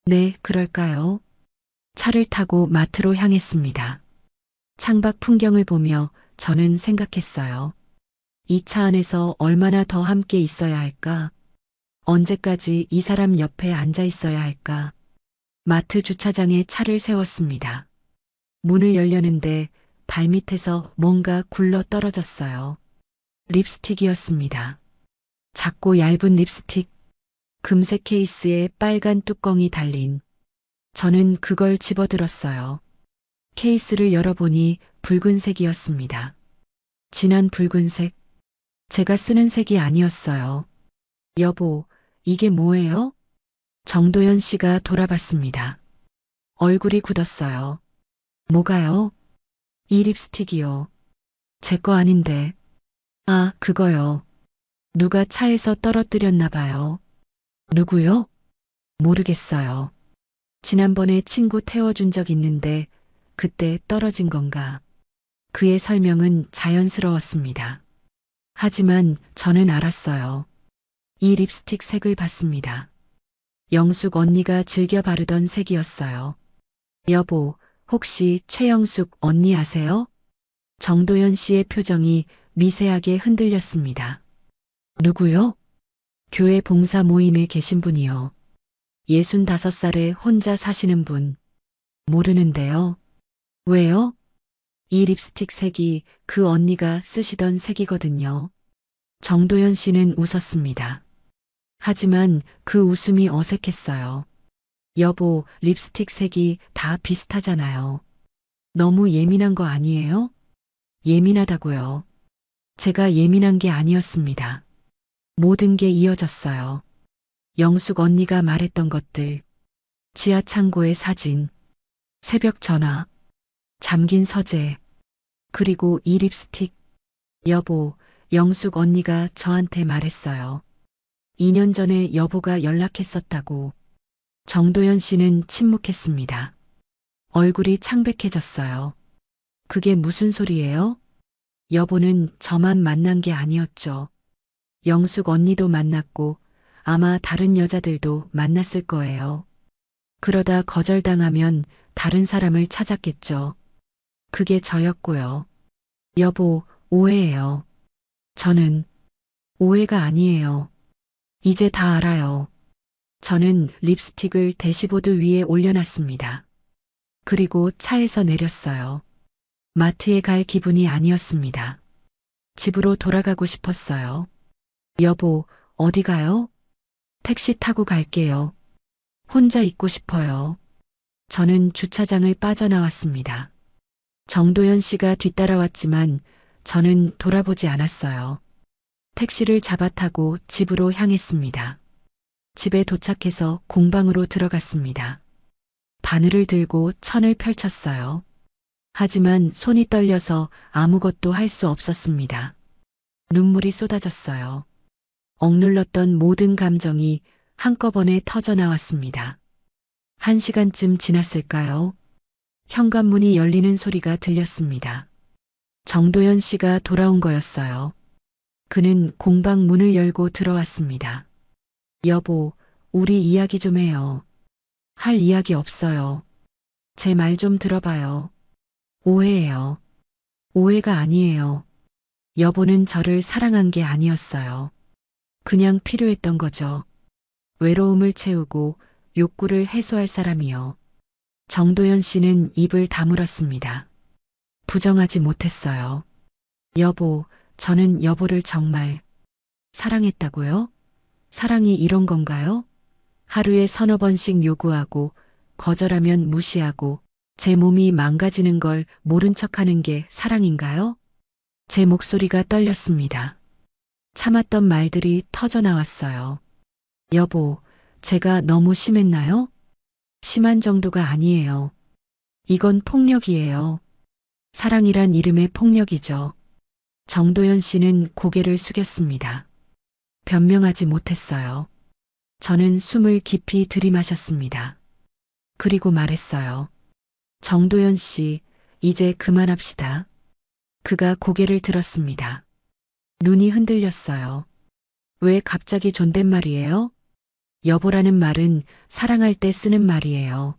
네, 그럴까요? 차를 타고 마트로 향했습니다. 창밖 풍경을 보며 저는 생각했어요. 이 차 안에서 얼마나 더 함께 있어야 할까? 언제까지 이 사람 옆에 앉아 있어야 할까? 마트 주차장에 차를 세웠습니다. 문을 열려는데 발밑에서 뭔가 굴러 떨어졌어요. 립스틱이었습니다. 작고 얇은 립스틱, 금색 케이스에 빨간 뚜껑이 달린. 저는 그걸 집어들었어요. 케이스를 열어보니 붉은색이었습니다. 진한 붉은색. 제가 쓰는 색이 아니었어요. 여보, 이게 뭐예요? 정도연 씨가 돌아봤습니다. 얼굴이 굳었어요. 뭐가요? 이 립스틱이요. 제 거 아닌데. 아, 그거요. 누가 차에서 떨어뜨렸나 봐요. 누구요? 모르겠어요. 지난번에 친구 태워준 적 있는데 그때 떨어진 건가. 그의 설명은 자연스러웠습니다. 하지만 저는 알았어요. 이 립스틱 색을 봤습니다. 영숙 언니가 즐겨 바르던 색이었어요. 여보, 혹시 최영숙 언니 아세요? 정도연 씨의 표정이 미세하게 흔들렸습니다. 누구요? 교회 봉사 모임에 계신 분이요. 65살에 혼자 사시는 분. 모르는데요. 왜요? 이 립스틱 색이 그 언니가 쓰시던 색이거든요. 정도연 씨는 웃었습니다. 하지만 그 웃음이 어색했어요. 여보, 립스틱 색이 다 비슷하잖아요. 너무 예민한 거 아니에요? 예민하다고요. 제가 예민한 게 아니었습니다. 모든 게 이어졌어요. 영숙 언니가 말했던 것들, 지하 창고의 사진, 새벽 전화, 잠긴 서재, 그리고 이 립스틱. 여보, 영숙 언니가 저한테 말했어요. 2년 전에 여보가 연락했었다고. 정도연 씨는 침묵했습니다. 얼굴이 창백해졌어요. 그게 무슨 소리예요? 여보는 저만 만난 게 아니었죠. 영숙 언니도 만났고 아마 다른 여자들도 만났을 거예요. 그러다 거절당하면 다른 사람을 찾았겠죠. 그게 저였고요. 여보, 오해예요. 저는 오해가 아니에요. 이제 다 알아요. 저는 립스틱을 대시보드 위에 올려놨습니다. 그리고 차에서 내렸어요. 마트에 갈 기분이 아니었습니다. 집으로 돌아가고 싶었어요. 여보, 어디 가요? 택시 타고 갈게요. 혼자 있고 싶어요. 저는 주차장을 빠져나왔습니다. 정도연 씨가 뒤따라왔지만 저는 돌아보지 않았어요. 택시를 잡아타고 집으로 향했습니다. 집에 도착해서 공방으로 들어갔습니다. 바늘을 들고 천을 펼쳤어요. 하지만 손이 떨려서 아무것도 할 수 없었습니다. 눈물이 쏟아졌어요. 억눌렀던 모든 감정이 한꺼번에 터져나왔습니다. 1시간쯤 지났을까요? 현관문이 열리는 소리가 들렸습니다. 정도연 씨가 돌아온 거였어요. 그는 공방 문을 열고 들어왔습니다. 여보, 우리 이야기 좀 해요. 할 이야기 없어요. 제 말 좀 들어봐요. 오해예요. 오해가 아니에요. 여보는 저를 사랑한 게 아니었어요. 그냥 필요했던 거죠. 외로움을 채우고 욕구를 해소할 사람이요. 정도연 씨는 입을 다물었습니다. 부정하지 못했어요. 여보, 저는 여보를 정말 사랑했다고요? 사랑이 이런 건가요? 하루에 서너 번씩 요구하고 거절하면 무시하고 제 몸이 망가지는 걸 모른 척하는 게 사랑인가요? 제 목소리가 떨렸습니다. 참았던 말들이 터져 나왔어요. 여보, 제가 너무 심했나요? 심한 정도가 아니에요. 이건 폭력이에요. 사랑이란 이름의 폭력이죠. 정도연 씨는 고개를 숙였습니다. 변명하지 못했어요. 저는 숨을 깊이 들이마셨습니다. 그리고 말했어요. 정도연 씨, 이제 그만합시다. 그가 고개를 들었습니다. 눈이 흔들렸어요. 왜 갑자기 존댓말이에요? 여보라는 말은 사랑할 때 쓰는 말이에요.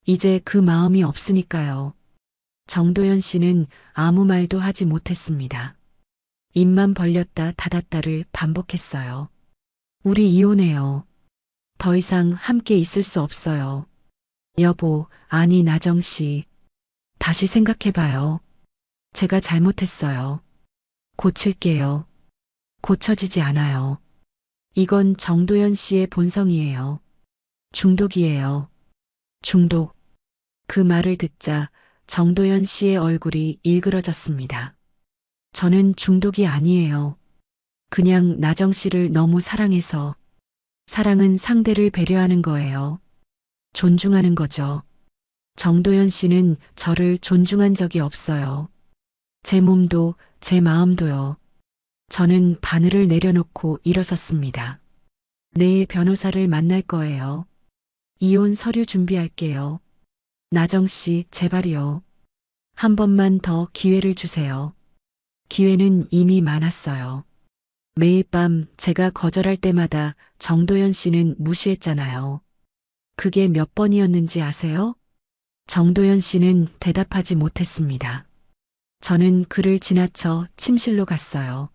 이제 그 마음이 없으니까요. 정도연 씨는 아무 말도 하지 못했습니다. 입만 벌렸다 닫았다를 반복했어요. 우리 이혼해요. 더 이상 함께 있을 수 없어요. 여보, 아니 나정 씨. 다시 생각해봐요. 제가 잘못했어요. 고칠게요. 고쳐지지 않아요. 이건 정도연 씨의 본성이에요. 중독이에요. 중독. 그 말을 듣자 정도연 씨의 얼굴이 일그러졌습니다. 저는 중독이 아니에요. 그냥 나정 씨를 너무 사랑해서. 사랑은 상대를 배려하는 거예요. 존중하는 거죠. 정도연 씨는 저를 존중한 적이 없어요. 제 몸도 제 마음도요. 저는 바늘을 내려놓고 일어섰습니다. 내일 변호사를 만날 거예요. 이혼 서류 준비할게요. 나정 씨, 제발이요. 한 번만 더 기회를 주세요. 기회는 이미 많았어요. 매일 밤 제가 거절할 때마다 정도연 씨는 무시했잖아요. 그게 몇 번이었는지 아세요? 정도연 씨는 대답하지 못했습니다. 저는 그를 지나쳐 침실로 갔어요.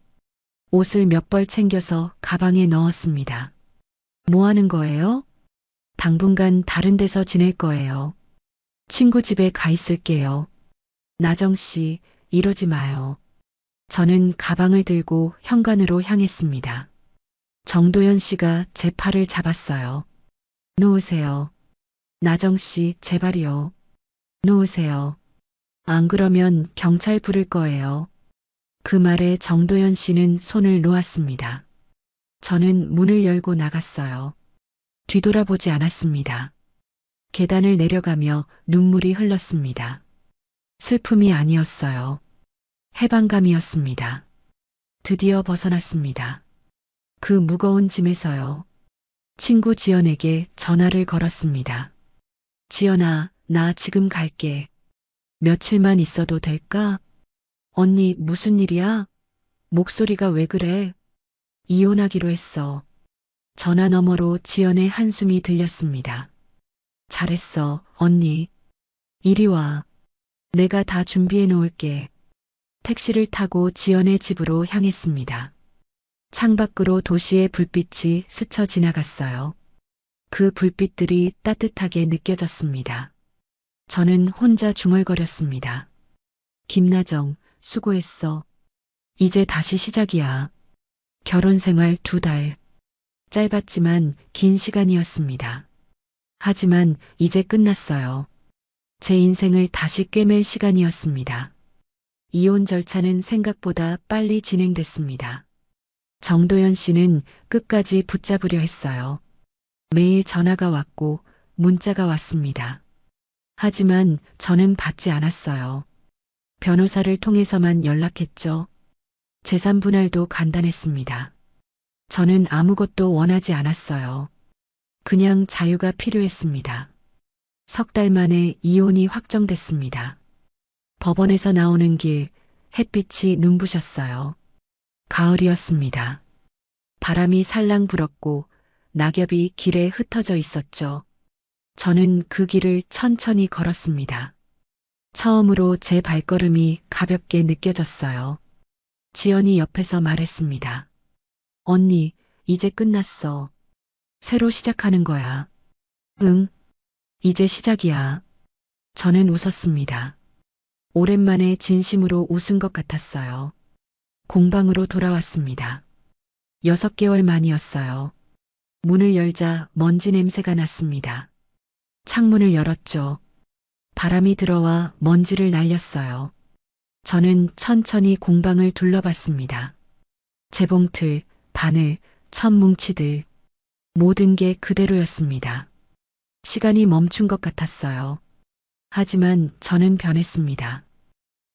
옷을 몇 벌 챙겨서 가방에 넣었습니다. 뭐 하는 거예요? 당분간 다른 데서 지낼 거예요. 친구 집에 가 있을게요. 나정 씨, 이러지 마요. 저는 가방을 들고 현관으로 향했습니다. 정도연 씨가 제 팔을 잡았어요. 놓으세요. 나정 씨, 제발이요. 놓으세요. 안 그러면 경찰 부를 거예요. 그 말에 정도연 씨는 손을 놓았습니다. 저는 문을 열고 나갔어요. 뒤돌아보지 않았습니다. 계단을 내려가며 눈물이 흘렀습니다. 슬픔이 아니었어요. 해방감이었습니다. 드디어 벗어났습니다. 그 무거운 짐에서요. 친구 지연에게 전화를 걸었습니다. 지연아, 나 지금 갈게. 며칠만 있어도 될까? 언니, 무슨 일이야? 목소리가 왜 그래? 이혼하기로 했어. 전화 너머로 지연의 한숨이 들렸습니다. 잘했어, 언니. 이리 와. 내가 다 준비해 놓을게. 택시를 타고 지연의 집으로 향했습니다. 창밖으로 도시의 불빛이 스쳐 지나갔어요. 그 불빛들이 따뜻하게 느껴졌습니다. 저는 혼자 중얼거렸습니다. 김나정, 수고했어. 이제 다시 시작이야. 결혼 생활 2달. 짧았지만 긴 시간이었습니다. 하지만 이제 끝났어요. 제 인생을 다시 꿰맬 시간이었습니다. 이혼 절차는 생각보다 빨리 진행됐습니다. 정도연 씨는 끝까지 붙잡으려 했어요. 매일 전화가 왔고 문자가 왔습니다. 하지만 저는 받지 않았어요. 변호사를 통해서만 연락했죠. 재산 분할도 간단했습니다. 저는 아무것도 원하지 않았어요. 그냥 자유가 필요했습니다. 석 달 만에 이혼이 확정됐습니다. 법원에서 나오는 길, 햇빛이 눈부셨어요. 가을이었습니다. 바람이 살랑 불었고 낙엽이 길에 흩어져 있었죠. 저는 그 길을 천천히 걸었습니다. 처음으로 제 발걸음이 가볍게 느껴졌어요. 지연이 옆에서 말했습니다. 언니, 이제 끝났어. 새로 시작하는 거야. 응, 이제 시작이야. 저는 웃었습니다. 오랜만에 진심으로 웃은 것 같았어요. 공방으로 돌아왔습니다. 6개월 만이었어요. 문을 열자 먼지 냄새가 났습니다. 창문을 열었죠. 바람이 들어와 먼지를 날렸어요. 저는 천천히 공방을 둘러봤습니다. 재봉틀, 바늘, 천뭉치들, 모든 게 그대로였습니다. 시간이 멈춘 것 같았어요. 하지만 저는 변했습니다.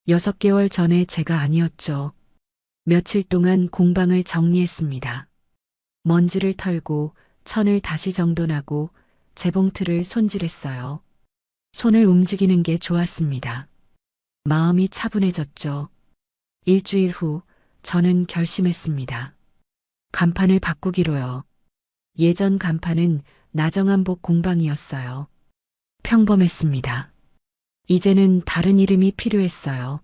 6개월 전에 제가 아니었죠. 며칠 동안 공방을 정리했습니다. 먼지를 털고 천을 다시 정돈하고 재봉틀을 손질했어요. 손을 움직이는 게 좋았습니다. 마음이 차분해졌죠. 일주일 후 저는 결심했습니다. 간판을 바꾸기로요. 예전 간판은 나정한복 공방이었어요. 평범했습니다. 이제는 다른 이름이 필요했어요.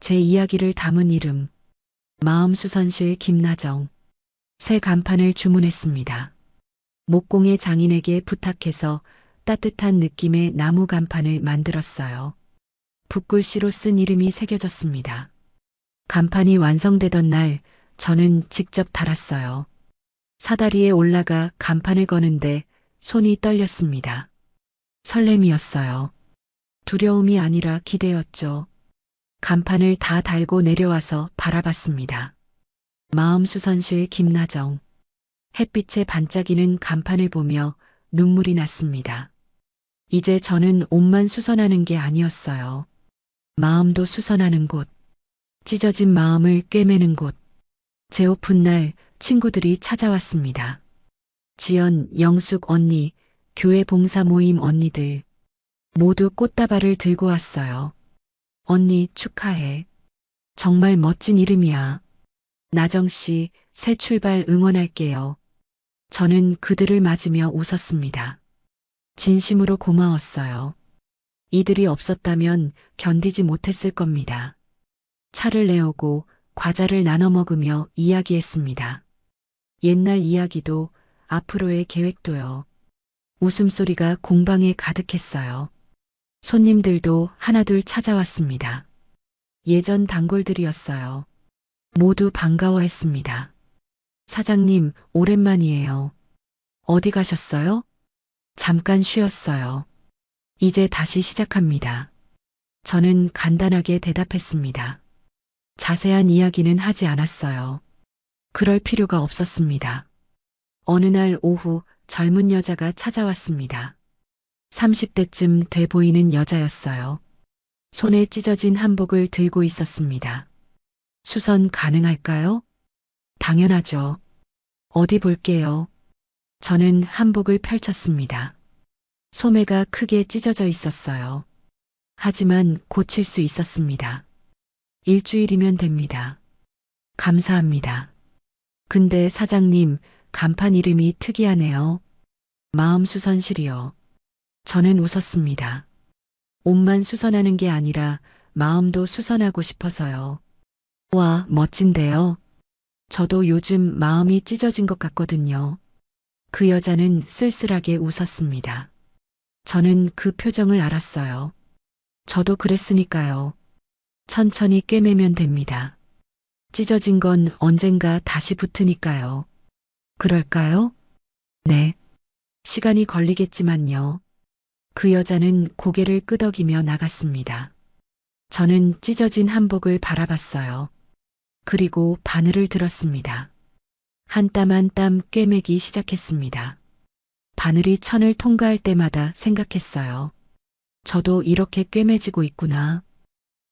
제 이야기를 담은 이름. 마음수선실 김나정. 새 간판을 주문했습니다. 목공의 장인에게 부탁해서 따뜻한 느낌의 나무 간판을 만들었어요. 붓글씨로 쓴 이름이 새겨졌습니다. 간판이 완성되던 날 저는 직접 달았어요. 사다리에 올라가 간판을 거는데 손이 떨렸습니다. 설렘이었어요. 두려움이 아니라 기대였죠. 간판을 다 달고 내려와서 바라봤습니다. 마음수선실 김나정. 햇빛에 반짝이는 간판을 보며 눈물이 났습니다. 이제 저는 옷만 수선하는 게 아니었어요. 마음도 수선하는 곳. 찢어진 마음을 꿰매는 곳. 제 오픈 날 친구들이 찾아왔습니다. 지연, 영숙 언니, 교회 봉사 모임 언니들. 모두 꽃다발을 들고 왔어요. 언니 축하해. 정말 멋진 이름이야. 나정씨, 새 출발 응원할게요. 저는 그들을 맞으며 웃었습니다. 진심으로 고마웠어요. 이들이 없었다면 견디지 못했을 겁니다. 차를 내오고 과자를 나눠 먹으며 이야기했습니다. 옛날 이야기도 앞으로의 계획도요. 웃음소리가 공방에 가득했어요. 손님들도 하나둘 찾아왔습니다. 예전 단골들이었어요. 모두 반가워했습니다. 사장님, 오랜만이에요. 어디 가셨어요? 잠깐 쉬었어요. 이제 다시 시작합니다. 저는 간단하게 대답했습니다. 자세한 이야기는 하지 않았어요. 그럴 필요가 없었습니다. 어느 날 오후 젊은 여자가 찾아왔습니다. 30대쯤 돼 보이는 여자였어요. 손에 찢어진 한복을 들고 있었습니다. 수선 가능할까요? 당연하죠. 어디 볼게요. 저는 한복을 펼쳤습니다. 소매가 크게 찢어져 있었어요. 하지만 고칠 수 있었습니다. 일주일이면 됩니다. 감사합니다. 근데 사장님, 간판 이름이 특이하네요. 마음수선실이요. 저는 웃었습니다. 옷만 수선하는 게 아니라 마음도 수선하고 싶어서요. 와, 멋진데요. 저도 요즘 마음이 찢어진 것 같거든요. 그 여자는 쓸쓸하게 웃었습니다. 저는 그 표정을 알았어요. 저도 그랬으니까요. 천천히 꿰매면 됩니다. 찢어진 건 언젠가 다시 붙으니까요. 그럴까요? 네. 시간이 걸리겠지만요. 그 여자는 고개를 끄덕이며 나갔습니다. 저는 찢어진 한복을 바라봤어요. 그리고 바늘을 들었습니다. 한 땀 한 땀 꿰매기 시작했습니다. 바늘이 천을 통과할 때마다 생각했어요. 저도 이렇게 꿰매지고 있구나.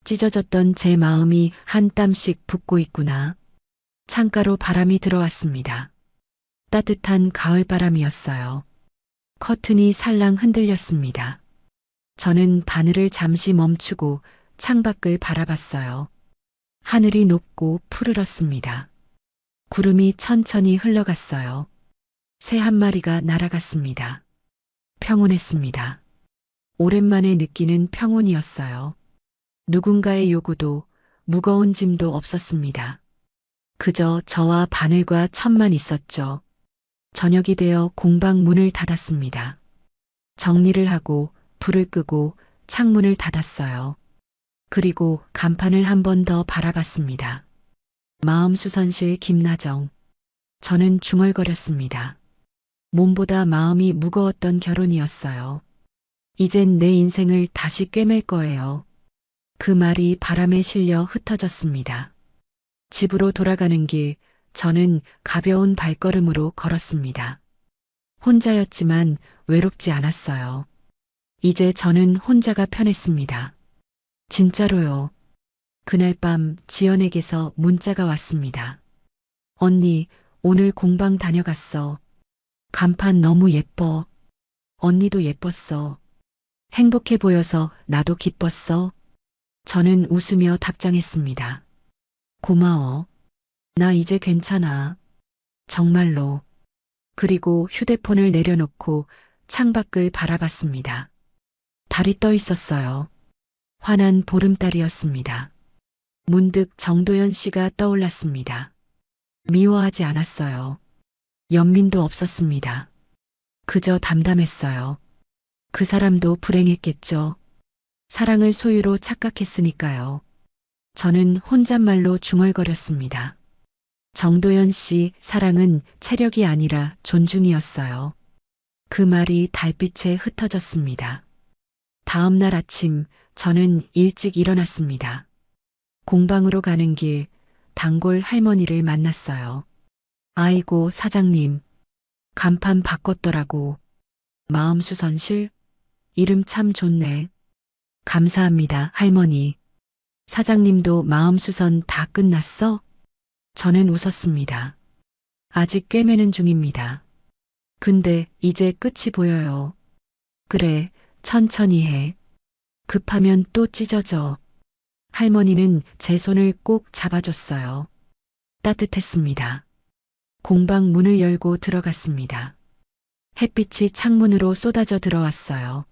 찢어졌던 제 마음이 한 땀씩 붓고 있구나. 창가로 바람이 들어왔습니다. 따뜻한 가을바람이었어요. 커튼이 살랑 흔들렸습니다. 저는 바늘을 잠시 멈추고 창밖을 바라봤어요. 하늘이 높고 푸르렀습니다. 구름이 천천히 흘러갔어요. 새 한 마리가 날아갔습니다. 평온했습니다. 오랜만에 느끼는 평온이었어요. 누군가의 요구도 무거운 짐도 없었습니다. 그저 저와 바늘과 천만 있었죠. 저녁이 되어 공방 문을 닫았습니다. 정리를 하고 불을 끄고 창문을 닫았어요. 그리고 간판을 한 번 더 바라봤습니다. 마음수선실 김나정. 저는 중얼거렸습니다. 몸보다 마음이 무거웠던 결혼이었어요. 이젠 내 인생을 다시 꿰맬 거예요. 그 말이 바람에 실려 흩어졌습니다. 집으로 돌아가는 길, 저는 가벼운 발걸음으로 걸었습니다. 혼자였지만 외롭지 않았어요. 이제 저는 혼자가 편했습니다. 진짜로요. 그날 밤 지연에게서 문자가 왔습니다. 언니, 오늘 공방 다녀갔어. 간판 너무 예뻐. 언니도 예뻤어. 행복해 보여서 나도 기뻤어. 저는 웃으며 답장했습니다. 고마워. 나 이제 괜찮아. 정말로. 그리고 휴대폰을 내려놓고 창밖을 바라봤습니다. 달이 떠 있었어요. 환한 보름달이었습니다. 문득 정도연 씨가 떠올랐습니다. 미워하지 않았어요. 연민도 없었습니다. 그저 담담했어요. 그 사람도 불행했겠죠. 사랑을 소유로 착각했으니까요. 저는 혼잣말로 중얼거렸습니다. 정도연 씨 사랑은 체력이 아니라 존중이었어요. 그 말이 달빛에 흩어졌습니다. 다음 날 아침 저는 일찍 일어났습니다. 공방으로 가는 길 단골 할머니를 만났어요. 아이고 사장님, 간판 바꿨더라고. 마음수선실? 이름 참 좋네. 감사합니다 할머니. 사장님도 마음수선 다 끝났어? 저는 웃었습니다. 아직 꿰매는 중입니다. 근데 이제 끝이 보여요. 그래, 천천히 해. 급하면 또 찢어져. 할머니는 제 손을 꼭 잡아줬어요. 따뜻했습니다. 공방 문을 열고 들어갔습니다. 햇빛이 창문으로 쏟아져 들어왔어요.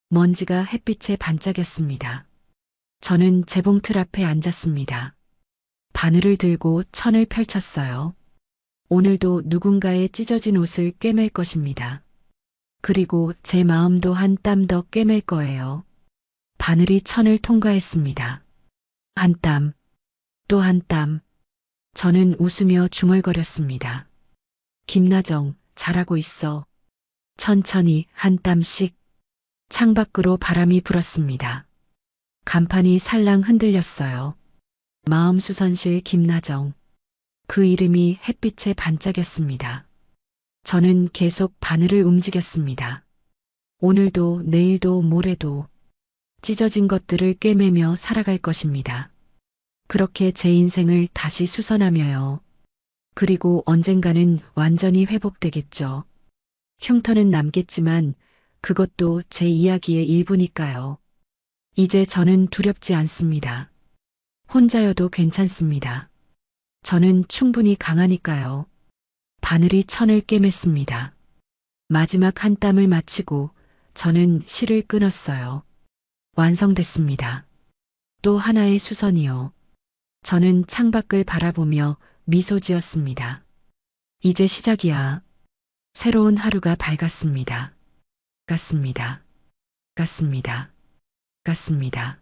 먼지가 햇빛에 반짝였습니다. 저는 재봉틀 앞에 앉았습니다. 바늘을 들고 천을 펼쳤어요. 오늘도 누군가의 찢어진 옷을 꿰맬 것입니다. 그리고 제 마음도 한 땀 더 꿰맬 거예요. 바늘이 천을 통과했습니다. 한 땀, 또 한 땀. 저는 웃으며 중얼거렸습니다. 김나정, 잘하고 있어. 천천히 한 땀씩. 창밖으로 바람이 불었습니다. 간판이 살랑 흔들렸어요. 마음수선실 김나정. 그 이름이 햇빛에 반짝였습니다. 저는 계속 바늘을 움직였습니다. 오늘도 내일도 모레도 찢어진 것들을 꿰매며 살아갈 것입니다. 그렇게 제 인생을 다시 수선하며요. 그리고 언젠가는 완전히 회복되겠죠. 흉터는 남겠지만 그것도 제 이야기의 일부니까요. 이제 저는 두렵지 않습니다. 혼자여도 괜찮습니다. 저는 충분히 강하니까요. 바늘이 천을 꿰맸습니다. 마지막 한 땀을 마치고 저는 실을 끊었어요. 완성됐습니다. 또 하나의 수선이요. 저는 창밖을 바라보며 미소 지었습니다. 이제 시작이야. 새로운 하루가 밝았습니다. 같습니다. 같습니다. 같습니다.